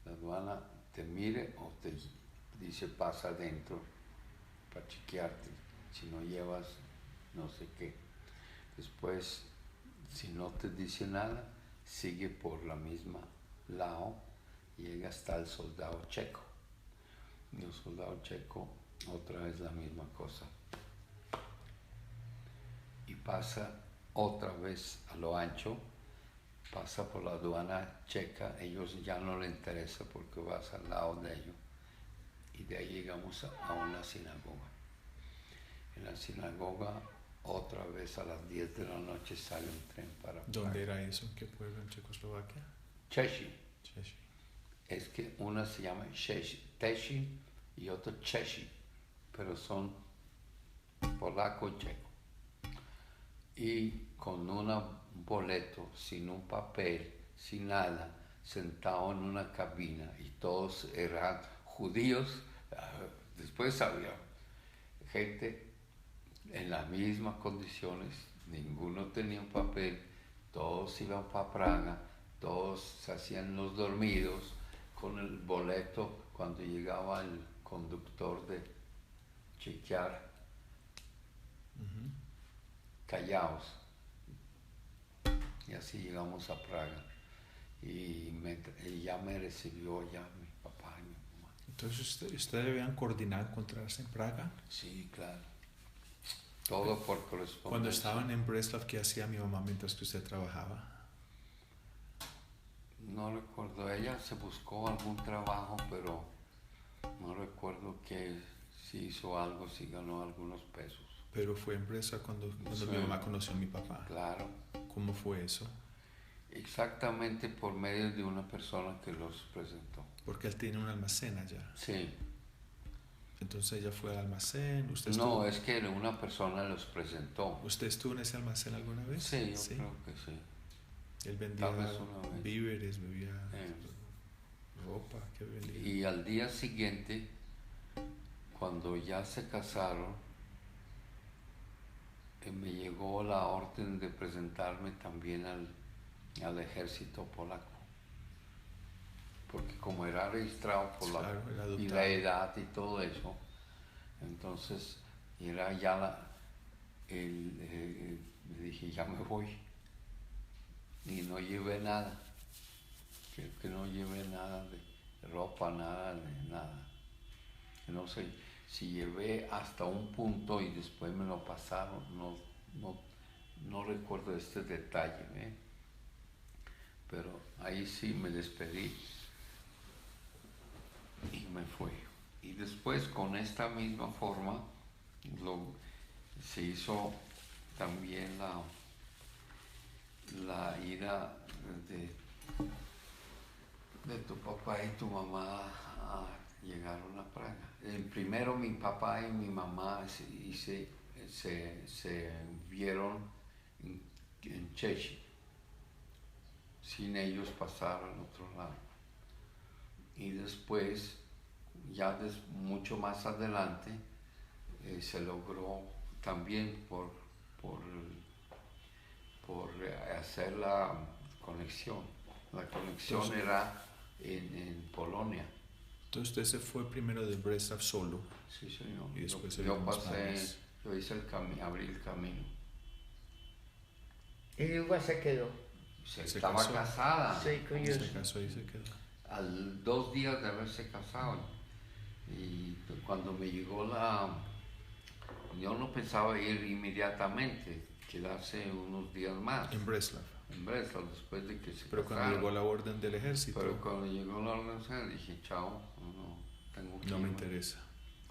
Speaker 1: La aduana te mire o te dice pasa adentro para chequearte. Si no llevas no sé qué. Después, si no te dice nada, sigue por la misma lado, llega hasta el soldado checo. Y el soldado checo otra vez la misma cosa. Y pasa otra vez a lo ancho, pasa por la aduana checa, ellos ya no les interesa porque vas al lado de ellos. Y de ahí llegamos a una sinagoga. En la sinagoga, otra vez a las 10 de la noche sale un tren para...
Speaker 2: ¿Dónde era eso? ¿En qué pueblo en Checoslovaquia?
Speaker 1: Cheshi.
Speaker 2: Cheshi.
Speaker 1: Es que una se llama Teshi y otro Cheshi, pero son polaco y checo. Y con un boleto, sin un papel, sin nada, sentado en una cabina, y todos eran judíos. Después había gente en las mismas condiciones, ninguno tenía un papel, todos iban para Praga, todos se hacían los dormidos con el boleto. Cuando llegaba el conductor de chequear, callados. Y así llegamos a Praga. Y ya me recibió ya mi papá y mi mamá.
Speaker 2: Entonces, ¿ustedes debían coordinar encontrarse en Praga?
Speaker 1: Sí, claro. Todo por correspondencia.
Speaker 2: Cuando estaban en Breslau, ¿qué hacía mi mamá mientras que usted trabajaba?
Speaker 1: No recuerdo, ella se buscó algún trabajo, pero no recuerdo que si hizo algo, si ganó algunos pesos.
Speaker 2: Pero fue en Breslau cuando
Speaker 1: Sí.
Speaker 2: mi mamá conoció a mi papá.
Speaker 1: Claro.
Speaker 2: ¿Cómo fue eso?
Speaker 1: Exactamente por medio de una persona que los presentó.
Speaker 2: Porque él tiene un almacén allá.
Speaker 1: Sí.
Speaker 2: Entonces ella fue al almacén. ¿Usted
Speaker 1: No, es que una persona los presentó.
Speaker 2: ¿Usted estuvo en ese almacén alguna vez?
Speaker 1: Sí, yo creo que sí.
Speaker 2: Él vendía
Speaker 1: Tal vez una vez.
Speaker 2: víveres, bebía ropa. ¿Qué vendía?
Speaker 1: Y al día siguiente, cuando ya se casaron, me llegó la orden de presentarme también al ejército polaco. Porque como era registrado por
Speaker 2: Claro, era
Speaker 1: y
Speaker 2: adoptado.
Speaker 1: la edad y todo eso, entonces era ya le dije, ya me voy. Y no llevé nada. Creo que no llevé nada de ropa, nada de nada. No sé si llevé hasta un punto y después me lo pasaron. No recuerdo este detalle, ¿eh? Pero ahí sí me despedí y me fui. Y después con esta misma forma se hizo también la ida de tu papá y tu mamá llegaron a Praga. Primero mi papá y mi mamá se vieron en Chechnya, sin ellos pasar al otro lado. Y después, ya mucho más adelante, se logró también por hacer la conexión. La conexión
Speaker 2: Entonces,
Speaker 1: era en Polonia.
Speaker 2: Entonces usted se fue primero de Breslau solo
Speaker 1: Sí, señor.
Speaker 2: y después se
Speaker 1: Yo
Speaker 2: vino con los
Speaker 1: pasé,
Speaker 2: padres.
Speaker 1: yo hice abrí el camino.
Speaker 3: Y luego se quedó.
Speaker 2: ¿Se
Speaker 1: Estaba
Speaker 2: casó?
Speaker 1: casada.
Speaker 3: Sí, curioso.
Speaker 2: Se casó y se quedó.
Speaker 1: Al 2 días de haberse casado. Y cuando me llegó yo no pensaba ir inmediatamente, quedarse unos días más.
Speaker 2: En Breslau.
Speaker 1: En Breslau, después de que se
Speaker 2: Pero cuando
Speaker 1: casaron.
Speaker 2: llegó la orden del ejército,
Speaker 1: Pero cuando llegó la orden, dije, chao, no, tengo que
Speaker 2: no me
Speaker 1: irme.
Speaker 2: interesa.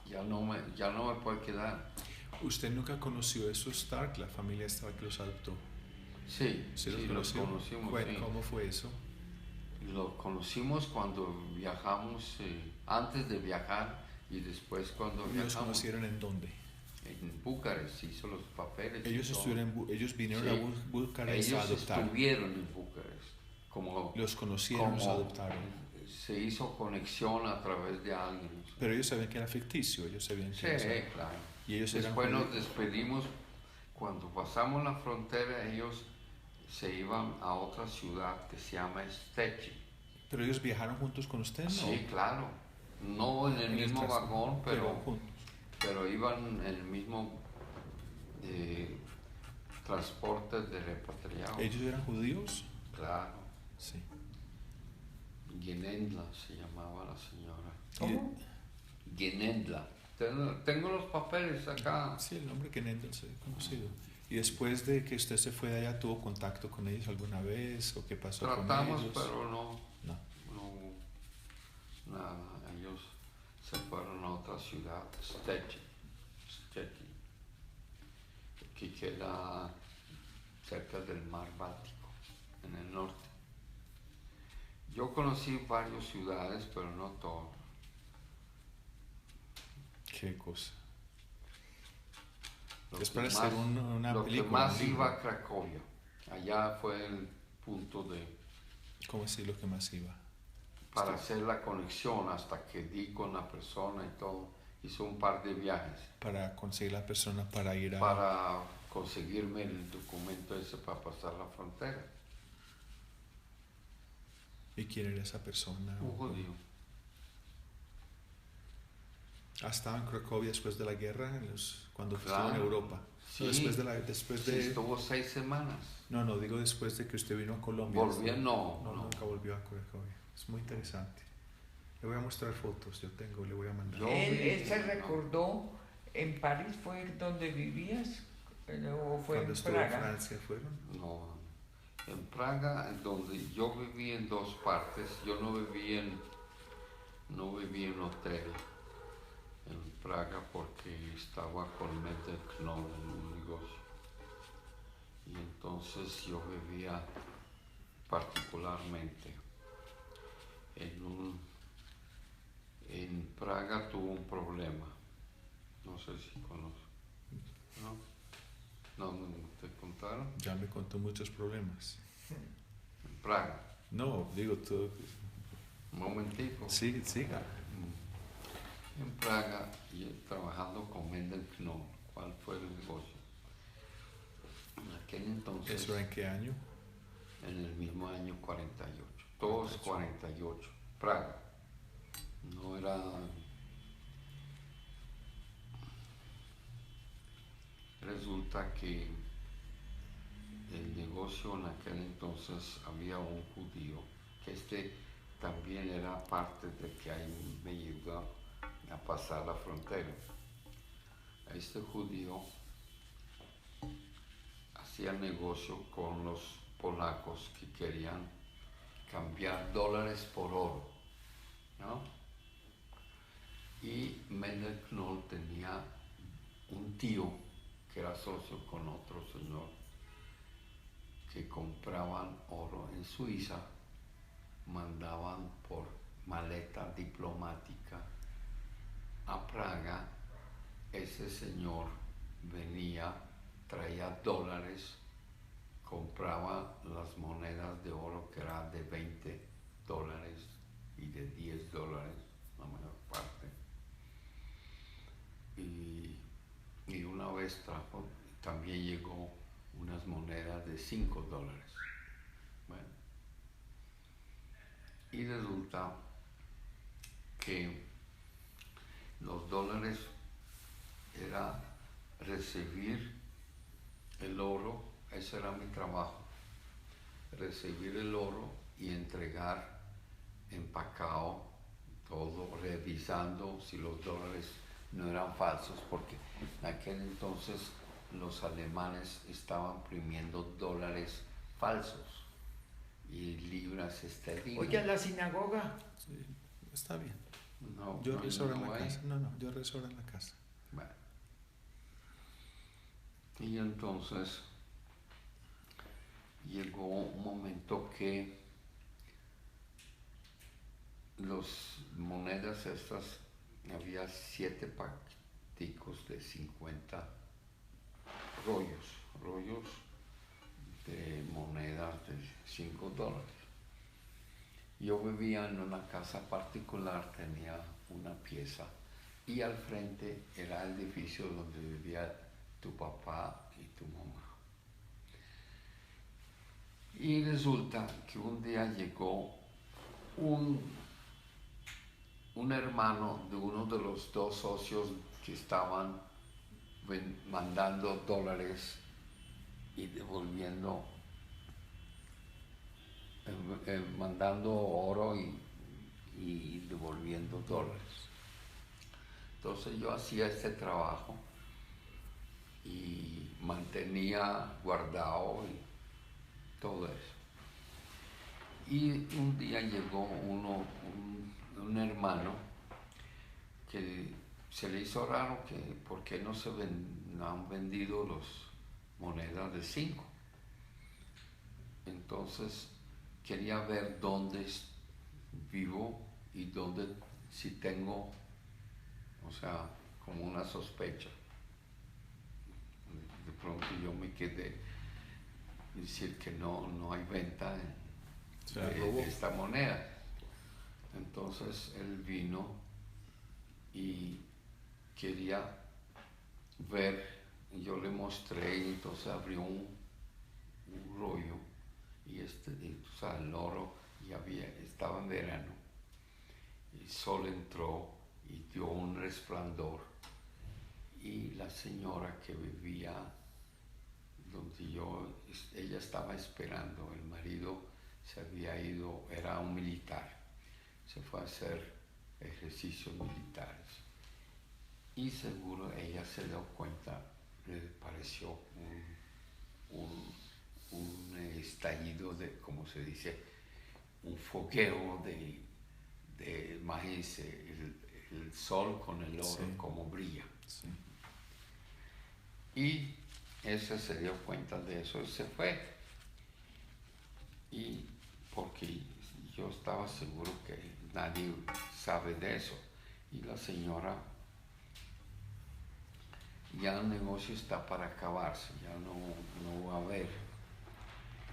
Speaker 1: Ya no me puedo quedar.
Speaker 2: ¿Usted nunca conoció a esos Stark, la familia Stark que los adoptó?
Speaker 1: Sí,
Speaker 2: ¿Sí los
Speaker 1: los
Speaker 2: conoció?
Speaker 1: conocimos. Sí.
Speaker 2: ¿Cómo fue eso?
Speaker 1: Los conocimos cuando viajamos, antes de viajar y después cuando
Speaker 2: ¿Y los
Speaker 1: viajamos.
Speaker 2: conocieron en dónde?
Speaker 1: En Bucarest, hizo los papeles.
Speaker 2: Ellos vinieron
Speaker 1: Sí.
Speaker 2: a Bucarest a
Speaker 1: Ellos
Speaker 2: adoptar.
Speaker 1: estuvieron en Bucarest.
Speaker 2: Los conocieron, los adoptaron.
Speaker 1: Se hizo conexión a través de alguien.
Speaker 2: Pero ellos sabían que era ficticio, ellos sabían
Speaker 1: Sí,
Speaker 2: que era-
Speaker 1: claro.
Speaker 2: Y ellos eran
Speaker 1: Después nos
Speaker 2: judíos.
Speaker 1: despedimos. Cuando pasamos la frontera, ellos se iban a otra ciudad que se llama Szczecin.
Speaker 2: Pero ellos viajaron juntos con usted, ¿no?
Speaker 1: Sí, claro. No en el mismo vagón,
Speaker 2: juntos.
Speaker 1: pero iban en el mismo transporte de repatriados.
Speaker 2: ¿Ellos eran judíos?
Speaker 1: Claro.
Speaker 2: Sí.
Speaker 1: Genendla se llamaba la señora.
Speaker 3: ¿Cómo?
Speaker 1: Genendla. Tengo los papeles acá.
Speaker 2: Sí, el nombre que Nendel se ha conocido. ¿Y después de que usted se fue de allá, tuvo contacto con ellos alguna vez? ¿O qué pasó
Speaker 1: Tratamos,
Speaker 2: con ellos?
Speaker 1: pero no,
Speaker 2: No.
Speaker 1: nada. Ellos se fueron a otra ciudad, Szczecin, que queda cerca del mar Báltico, en el norte. Yo conocí varias ciudades, pero no todas.
Speaker 2: Qué cosa.
Speaker 1: Lo
Speaker 2: Es
Speaker 1: que
Speaker 2: para
Speaker 1: más-
Speaker 2: hacer una
Speaker 1: Lo
Speaker 2: película.
Speaker 1: que más
Speaker 2: un libro.
Speaker 1: iba a Cracovia. Allá fue el punto
Speaker 2: ¿Cómo así lo que más iba?
Speaker 1: para hacer la conexión hasta que di con la persona y todo. Hice un par de viajes
Speaker 2: Para conseguir la persona para ir a...
Speaker 1: para conseguirme el documento ese para pasar la frontera.
Speaker 2: ¿Y quién era esa persona?
Speaker 1: Un judío.
Speaker 2: Estaba en Cracovia después de la guerra, cuando
Speaker 1: Claro.
Speaker 2: estuvo en Europa.
Speaker 1: Sí.
Speaker 2: No, después
Speaker 1: Sí,
Speaker 2: de...
Speaker 1: estuvo 6 semanas.
Speaker 2: No, digo después de que usted vino a Colombia.
Speaker 1: Volvió, no.
Speaker 2: Nunca volvió a Cracovia. Es muy interesante. Le voy a mostrar fotos, le voy a mandar.
Speaker 1: Yo-
Speaker 3: Él se recordó, en París fue donde vivías, o fue
Speaker 2: Cuando
Speaker 3: en
Speaker 2: estuvo en
Speaker 3: Praga.
Speaker 2: Francia fueron.
Speaker 1: No. En Praga, donde yo viví en dos partes, yo no viví en hotel en Praga porque estaba con Medeknol en un negocio. Y entonces yo vivía particularmente en Praga tuvo un problema. No sé si conoces. ¿No? ¿No te contaron?
Speaker 2: Ya me contó muchos problemas.
Speaker 1: En Praga.
Speaker 2: No, digo todo.
Speaker 1: Un momentico.
Speaker 2: Sí, siga.
Speaker 1: En Praga, y trabajando con Mendel Knoll. ¿Cuál fue el negocio? aquel entonces,
Speaker 2: ¿Eso en qué año?
Speaker 1: en el mismo año 48, todos 48, Praga. No era... Resulta que el negocio en aquel entonces había un judío, que también era parte de que ahí me ayudó a pasar la frontera. Este judío hacía negocio con los polacos que querían cambiar dólares por oro, ¿no? Y Mendel Knoll tenía un tío que era socio con otro señor que compraban oro en Suiza, mandaban por maleta diplomática a Praga. Ese señor venía, traía dólares, compraba las monedas de oro que eran de $20 y de $10, la mayor parte. Y una vez trajo, también llegó unas monedas de $5. Bueno, y resulta que los dólares era recibir el oro, ese era mi trabajo, recibir el oro y entregar empacado todo, revisando si los dólares no eran falsos, porque en aquel entonces los alemanes estaban imprimiendo dólares falsos y libras esterlinas.
Speaker 3: Oye, la sinagoga.
Speaker 2: Sí, está bien.
Speaker 1: No,
Speaker 2: Yo
Speaker 1: no,
Speaker 2: rezo ahora en
Speaker 1: no
Speaker 2: la
Speaker 1: hay.
Speaker 2: casa. No, yo rezo ahora en la casa.
Speaker 1: Bueno. Y entonces llegó un momento que las monedas estas, había 7 paqueticos de 50 rollos de monedas de $5. Yo vivía en una casa particular, tenía una pieza y al frente era el edificio donde vivía tu papá y tu mamá. Y resulta que un día llegó un hermano de uno de los 2 socios que estaban mandando dólares y devolviendo, mandando oro y devolviendo dólares. Entonces yo hacía este trabajo y mantenía guardado y todo eso. Y un día llegó un hermano que se le hizo raro que por qué no han vendido las monedas de 5. Entonces quería ver dónde vivo y dónde, si tengo, o sea, como una sospecha. De pronto yo me quedé decir que no hay venta de esta moneda. Entonces él vino y quería ver, yo le mostré y entonces abrió un rollo y tú sabes, el oro estaba en verano, el sol entró y dio un resplandor y la señora que vivía donde ella estaba esperando, el marido se había ido, era un militar, se fue a hacer ejercicios militares y seguro ella se dio cuenta, le pareció un estallido de, como se dice, un fogueo de imagínense, el sol con el oro, sí, como brilla.
Speaker 2: Sí.
Speaker 1: Y ese se dio cuenta de eso y se fue. Y porque yo estaba seguro que nadie sabe de eso. Y la señora, ya el negocio está para acabarse, ya no va a haber.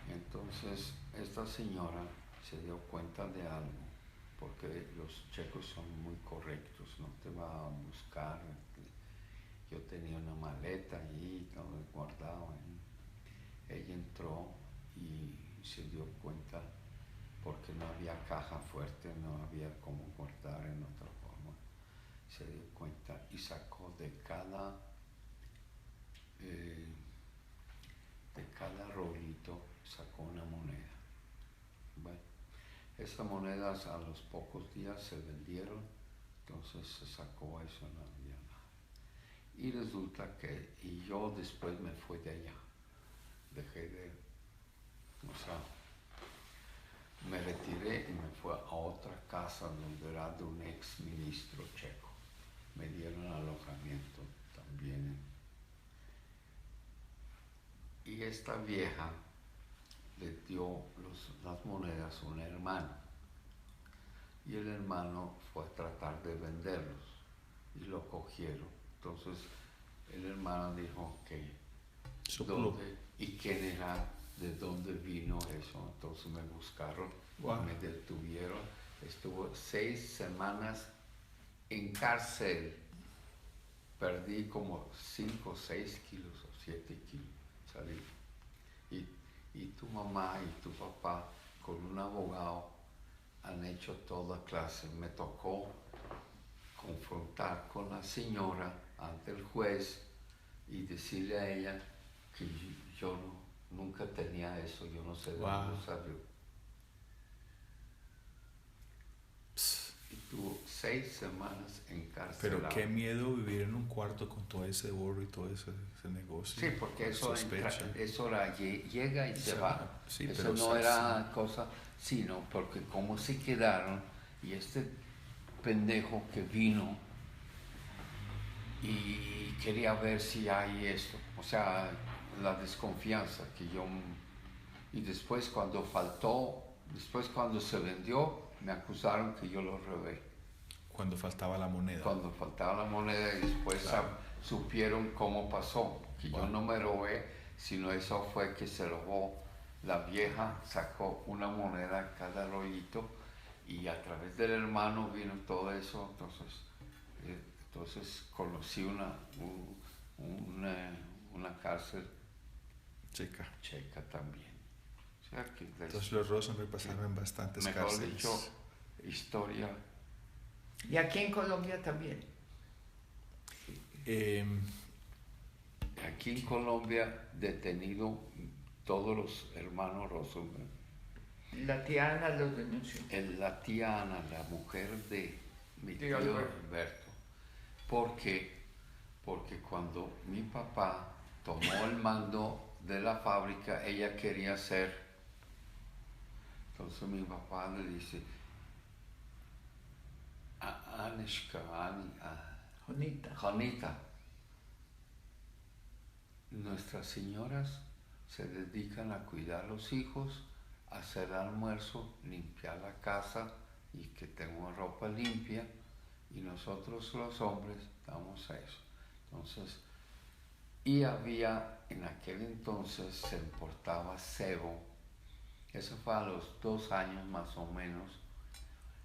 Speaker 1: Entonces esta señora se dio cuenta de algo, porque los checos son muy correctos, no te va a buscar. Yo tenía una maleta ahí, todo guardado ahí. ella entró y se dio cuenta, porque no había caja fuerte, no había cómo guardar en otra forma, se dio cuenta y sacó de cada rollito, sacó una moneda. Bueno, esas monedas a los pocos días se vendieron, entonces se sacó eso, no había nada. Y resulta que, y yo después me fui de allá, me retiré y me fui a otra casa donde era de un ex ministro checo. Me dieron alojamiento también. Y esta vieja le dio las monedas a un hermano. Y el hermano fue a tratar de venderlos y lo cogieron. Entonces el hermano dijo que ¿dónde y quién era, de dónde vino eso? Entonces me buscaron, me detuvieron. Estuvo 6 semanas en cárcel. Perdí como 5 o 6 kilos o 7 kilos. Salí. Y tu mamá y tu papá con un abogado han hecho toda clase. Me tocó confrontar con la señora ante el juez y decirle a ella que yo nunca tenía eso, yo no sé de dónde salió. Y tuvo 6 semanas en cárcel.
Speaker 2: Pero qué miedo vivir en un cuarto con todo ese oro y todo ese negocio.
Speaker 1: Sí, porque eso llega y se va.
Speaker 2: Sí,
Speaker 1: eso no era cosa, sino porque como se quedaron y este pendejo que vino y quería ver si hay esto, o sea, la desconfianza que yo... Y después cuando se vendió, me acusaron que yo lo robé.
Speaker 2: Cuando faltaba la moneda.
Speaker 1: Cuando faltaba la moneda y después supieron cómo pasó, que yo no me robé, sino eso fue que se robó. La vieja sacó una moneda cada rollito y a través del hermano vino todo eso, entonces conocí una cárcel checa también. O sea, que
Speaker 2: entonces los Rosenberg pasaron en bastantes cárceles.
Speaker 1: Mejor dicho, historia.
Speaker 3: Y aquí en Colombia también.
Speaker 1: Aquí en Colombia detenido todos los hermanos Rosenberg.
Speaker 3: La tía Ana los denunció.
Speaker 1: La tía Ana, la mujer de mi tío Alberto. Porque cuando mi papá tomó el mando de la fábrica, ella quería ser. Entonces mi papá le dice a Jonita, nuestras señoras se dedican a cuidar a los hijos, a hacer almuerzo, limpiar la casa y que tengamos ropa limpia, y nosotros los hombres damos a eso. Entonces, y había, en aquel entonces se importaba cebo, eso fue a los 2 años más o menos.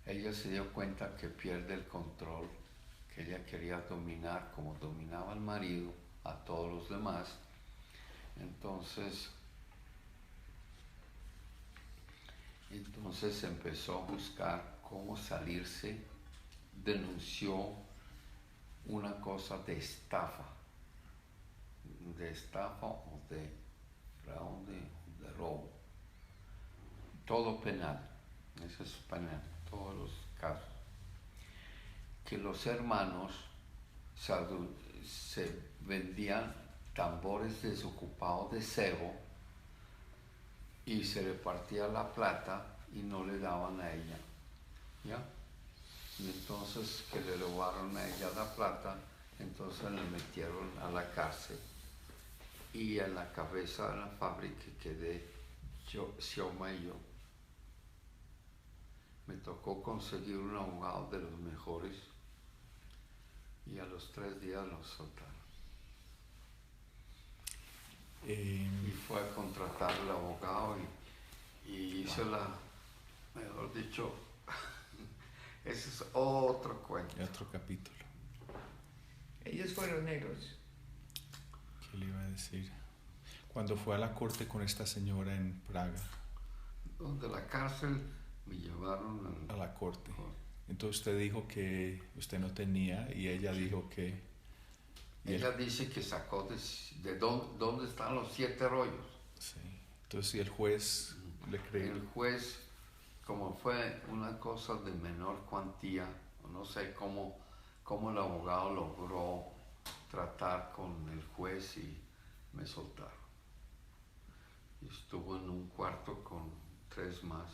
Speaker 1: Ella se dio cuenta que pierde el control, que ella quería dominar como dominaba el marido a todos los demás. Entonces empezó a buscar cómo salirse, denunció una cosa de estafa o de fraude, de robo. Todo penal, eso es penal, todos los casos. Que los hermanos se vendían tambores desocupados de cebo y se repartía la plata y no le daban a ella, ¿ya? Y entonces que le robaron a ella la plata, entonces le metieron a la cárcel y en la cabeza de la fábrica quedé Xioma y yo. Me tocó conseguir un abogado de los mejores y a los 3 días lo soltaron. Y fue a contratar al abogado y hizo mejor dicho, ese es otro cuento.
Speaker 2: Otro capítulo.
Speaker 3: Ellos fueron negros.
Speaker 2: ¿Qué le iba a decir? Cuando fue a la corte con esta señora en Praga,
Speaker 1: De la cárcel me llevaron
Speaker 2: a la corte,
Speaker 1: al...
Speaker 2: entonces usted dijo que usted no tenía y ella dijo que... y
Speaker 1: Ella dice que sacó de dónde están los 7 rollos.
Speaker 2: sí. Entonces, ¿y el juez le creyó?
Speaker 1: El juez, como fue una cosa de menor cuantía, no sé cómo el abogado logró tratar con el juez y me soltaron. Y estuve en un cuarto con 3 más.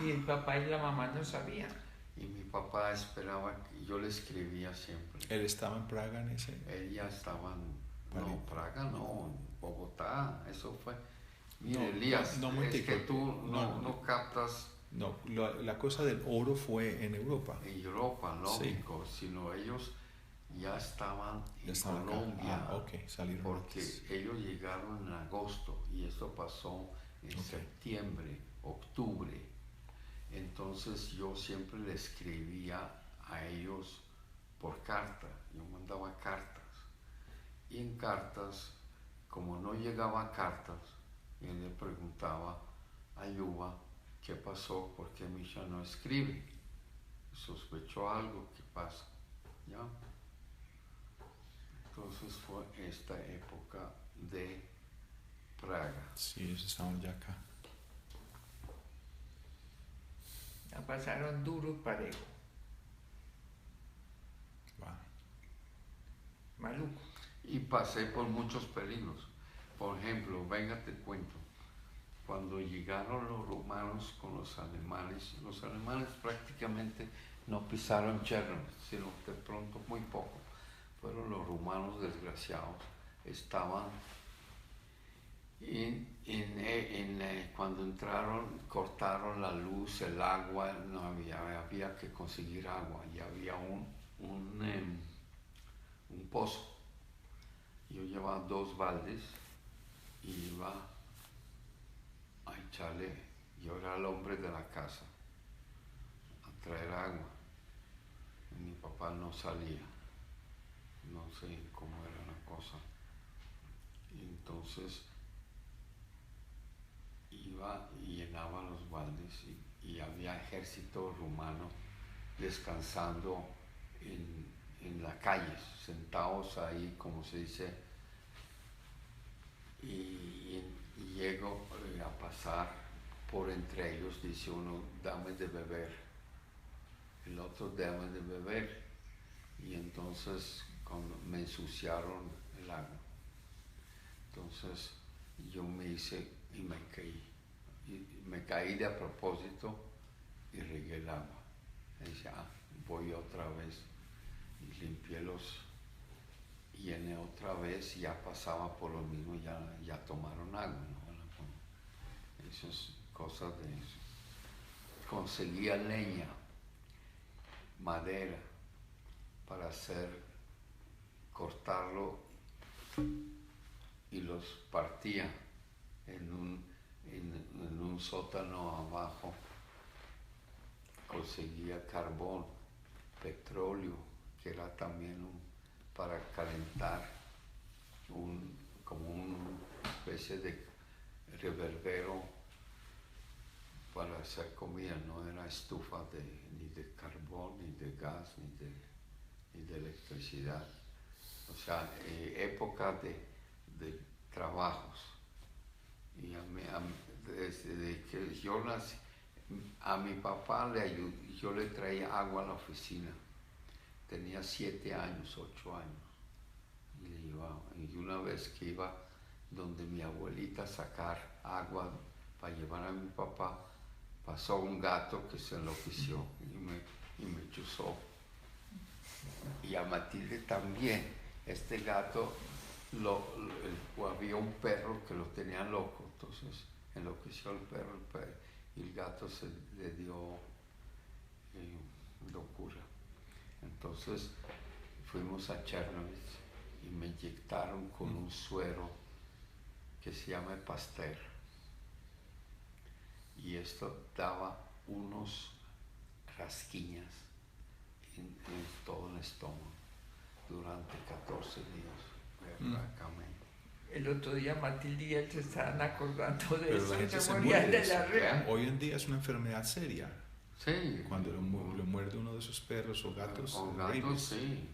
Speaker 3: Y el papá y la mamá no sabían.
Speaker 1: Y mi papá esperaba que yo le escribía siempre.
Speaker 2: ¿Él estaba en Praga en ese?
Speaker 1: Ella estaba en, no, Praga, no, en Bogotá, eso fue. Mire,
Speaker 2: No,
Speaker 1: Elías,
Speaker 2: no,
Speaker 1: es que tú
Speaker 2: no,
Speaker 1: no captas
Speaker 2: No, la cosa del oro fue en Europa.
Speaker 1: en Europa, lógico, sino ellos ya estaban
Speaker 2: Ya
Speaker 1: en
Speaker 2: estaban acá.
Speaker 1: Colombia,
Speaker 2: Ah, ok, salieron
Speaker 1: porque
Speaker 2: antes.
Speaker 1: ellos llegaron en agosto y esto pasó en
Speaker 2: Ok.
Speaker 1: septiembre, octubre. Entonces yo siempre le escribía a ellos por carta, yo mandaba cartas. Y en cartas, como no llegaba cartas, él le preguntaba a Yuba qué pasó, por qué Misha no escribe. Sospechó algo, ¿qué pasa? ¿Ya? Entonces fue esta época de Praga.
Speaker 2: Sí, ellos estaban ya acá.
Speaker 3: La pasaron duro parejo.
Speaker 2: Va.
Speaker 3: Maluco.
Speaker 1: Y pasé por muchos peligros. Por ejemplo, venga te cuento, cuando llegaron los romanos con los alemanes prácticamente no pisaron Chernobyl, sino de pronto muy poco. Fueron los rumanos desgraciados, estaban cuando entraron, cortaron la luz, el agua, no había que conseguir agua, y había un pozo. Yo llevaba 2 baldes y iba a echarle, yo era el hombre de la casa, a traer agua. Y mi papá no salía, no sé cómo era la cosa. Y entonces iba y llenaba los baldes y había ejército rumano descansando en la calle, sentados ahí, como se dice, y llego a pasar por entre ellos, dice uno, dame de beber, el otro, dame de beber, y entonces cuando me ensuciaron el agua, entonces yo me hice y me caí de a propósito y regué el agua. Y dice, voy otra vez, y limpié y llené otra vez, y ya pasaba por lo mismo, ya tomaron agua, ¿no? Esas cosas de eso. Conseguía leña, madera, para cortarlo, y los partía en un sótano abajo. Conseguía carbón, petróleo, que era también para calentar, como una especie de reverbero para hacer comida. No era estufa ni de carbón, ni de gas, ni de electricidad. O sea, época de trabajos. Y desde que yo nací, a mi papá yo le traía agua a la oficina. Tenía 7 años, 8 años. Y le llevaba. Y una vez que iba donde mi abuelita a sacar agua para llevar a mi papá, pasó un gato que se enloqueció y me chuzó. Y a Matilde también. Este gato, había un perro que lo tenía loco, entonces enloqueció el perro, y el gato le dio locura. Entonces fuimos a Chernobyl y me inyectaron con un suero que se llama Pasteur. Y esto daba unos rasquiñas en todo el estómago. durante 14 días, francamente.
Speaker 3: El otro día Matilde y él se estaban acordando de
Speaker 2: Pero
Speaker 3: eso,
Speaker 2: la gente se
Speaker 3: morían
Speaker 2: muere
Speaker 3: de
Speaker 2: de eso.
Speaker 3: diarrea.
Speaker 2: Hoy en día es una enfermedad seria.
Speaker 1: Sí.
Speaker 2: Cuando lo muerde uno de esos perros o gatos.
Speaker 1: O gatos, sí.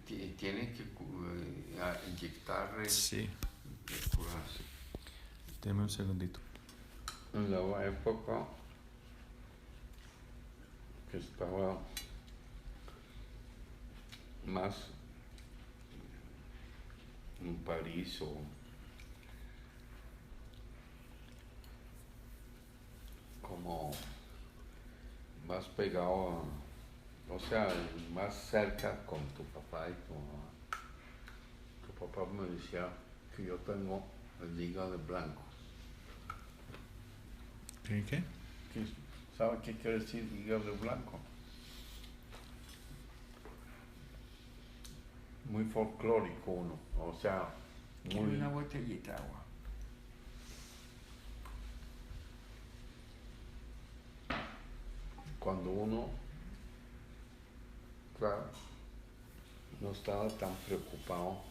Speaker 1: Tienen que inyectarle
Speaker 2: Sí.
Speaker 1: y curarse.
Speaker 2: Deme un segundito.
Speaker 1: En la época que estaba más en París o como más pegado o sea, más cerca con tu papá y tu mamá. Tu papá me decía que yo tengo el hígado blanco.
Speaker 2: ¿Qué?
Speaker 1: ¿Sabe qué quiere decir hígado blanco? Muy folclórico uno, o sea,
Speaker 3: Quiero
Speaker 1: muy...
Speaker 3: una botellita de agua.
Speaker 1: Cuando uno, claro, no estaba tan preocupado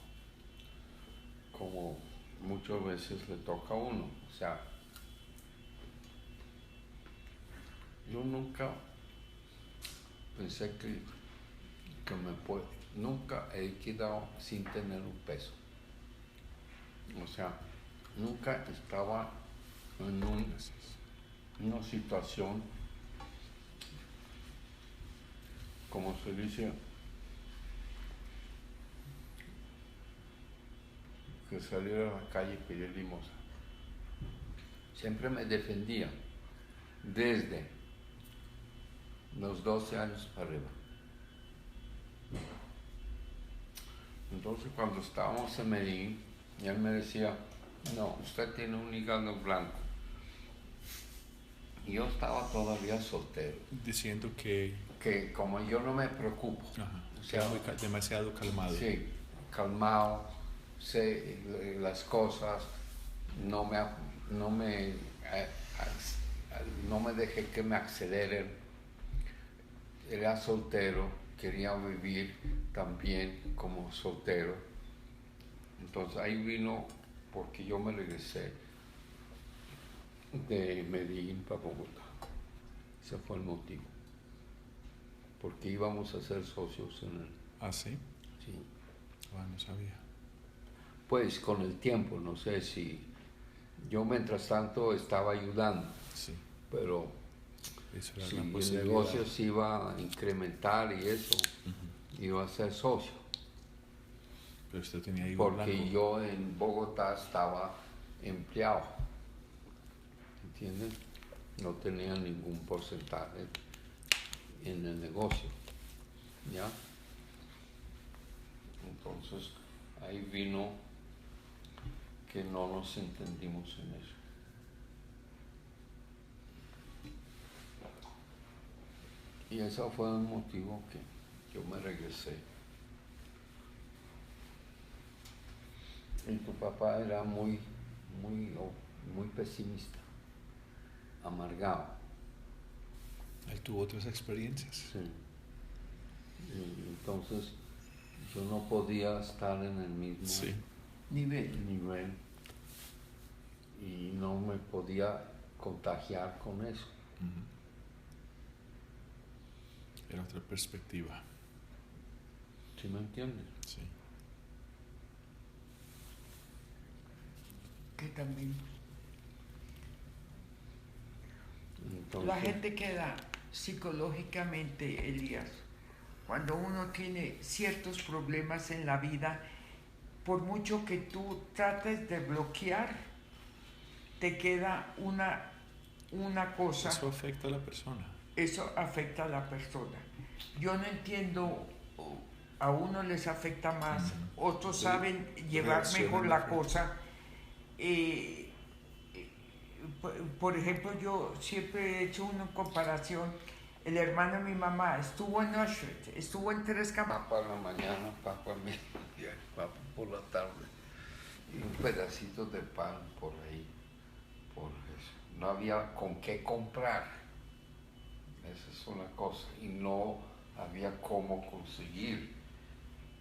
Speaker 1: como muchas veces le toca a uno, o sea, yo nunca pensé que nunca he quedado sin tener un peso. O sea, nunca estaba en una situación, como se dice, que salir a la calle y pedir limosna. Siempre me defendía, desde los 12 años para arriba. Entonces, cuando estábamos en Medellín, él me decía, no, usted tiene un hígado blanco. Y yo estaba todavía soltero.
Speaker 2: Diciendo que
Speaker 1: como yo no me preocupo.
Speaker 2: ajá,
Speaker 1: O sea,
Speaker 2: demasiado calmado.
Speaker 1: Sí, calmado, sé las cosas, no me dejé que me aceleren. Era soltero, quería vivir también como soltero. Entonces ahí vino porque yo me regresé de Medellín para Bogotá. Ese fue el motivo. Porque íbamos a ser socios en el...
Speaker 2: ¿Ah, sí?
Speaker 1: Sí.
Speaker 2: Ah, no sabía.
Speaker 1: Pues con el tiempo, no sé si... Yo mientras tanto estaba ayudando,
Speaker 2: Sí.
Speaker 1: pero
Speaker 2: Eso era
Speaker 1: si
Speaker 2: la
Speaker 1: el
Speaker 2: posibilidad.
Speaker 1: negocio se iba a incrementar y eso, iba a ser socio.
Speaker 2: Pero usted tenía hígado
Speaker 1: Porque
Speaker 2: blanco.
Speaker 1: yo en Bogotá estaba empleado, ¿entiendes? No tenía ningún porcentaje en el negocio, ¿ya? Entonces ahí vino que no nos entendimos en eso. Y ese fue el motivo que yo me regresé. Y tu papá era muy pesimista, amargado.
Speaker 2: Él tuvo otras experiencias.
Speaker 1: Sí. Y entonces yo no podía estar en el mismo
Speaker 2: Sí.
Speaker 3: Nivel.
Speaker 1: Y no me podía contagiar con eso.
Speaker 2: Era otra perspectiva.
Speaker 1: ¿Sí me entiendes?
Speaker 2: Sí.
Speaker 3: Que también
Speaker 1: Entonces,
Speaker 3: la gente queda psicológicamente, Elías, cuando uno tiene ciertos problemas en la vida, por mucho que tú trates de bloquear, te queda una cosa.
Speaker 2: Eso afecta a la persona.
Speaker 3: Eso afecta a la persona. Yo no entiendo, a unos les afecta más, otros
Speaker 2: Sí.
Speaker 3: saben llevar mejor la
Speaker 2: Reaccionan
Speaker 3: cosa. Por ejemplo, yo siempre he hecho una comparación. El hermano de mi mamá estuvo en Auschwitz, estuvo en 3 campos.
Speaker 1: Papa en la mañana, papa en mediodía, papa por la tarde. Y un pedacito de pan por ahí. Por eso. No había con qué comprar. Esa es una cosa. Y no había cómo conseguir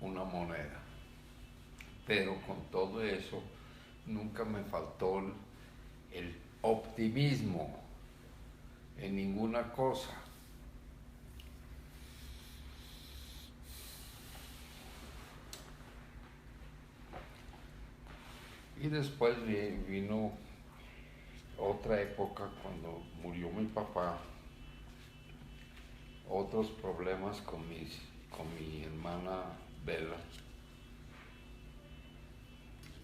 Speaker 1: una moneda. Pero con todo eso, nunca me faltó el optimismo en ninguna cosa. Y después vino otra época cuando murió mi papá, otros problemas con mi hermana Bella,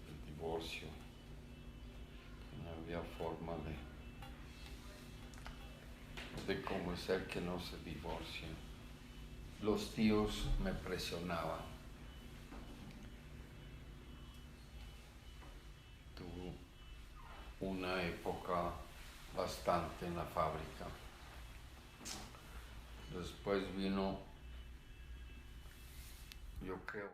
Speaker 1: el divorcio, no había forma de cómo ser que no se divorcien. Los tíos me presionaban. Tuve una época bastante en la fábrica. Después vino, yo creo,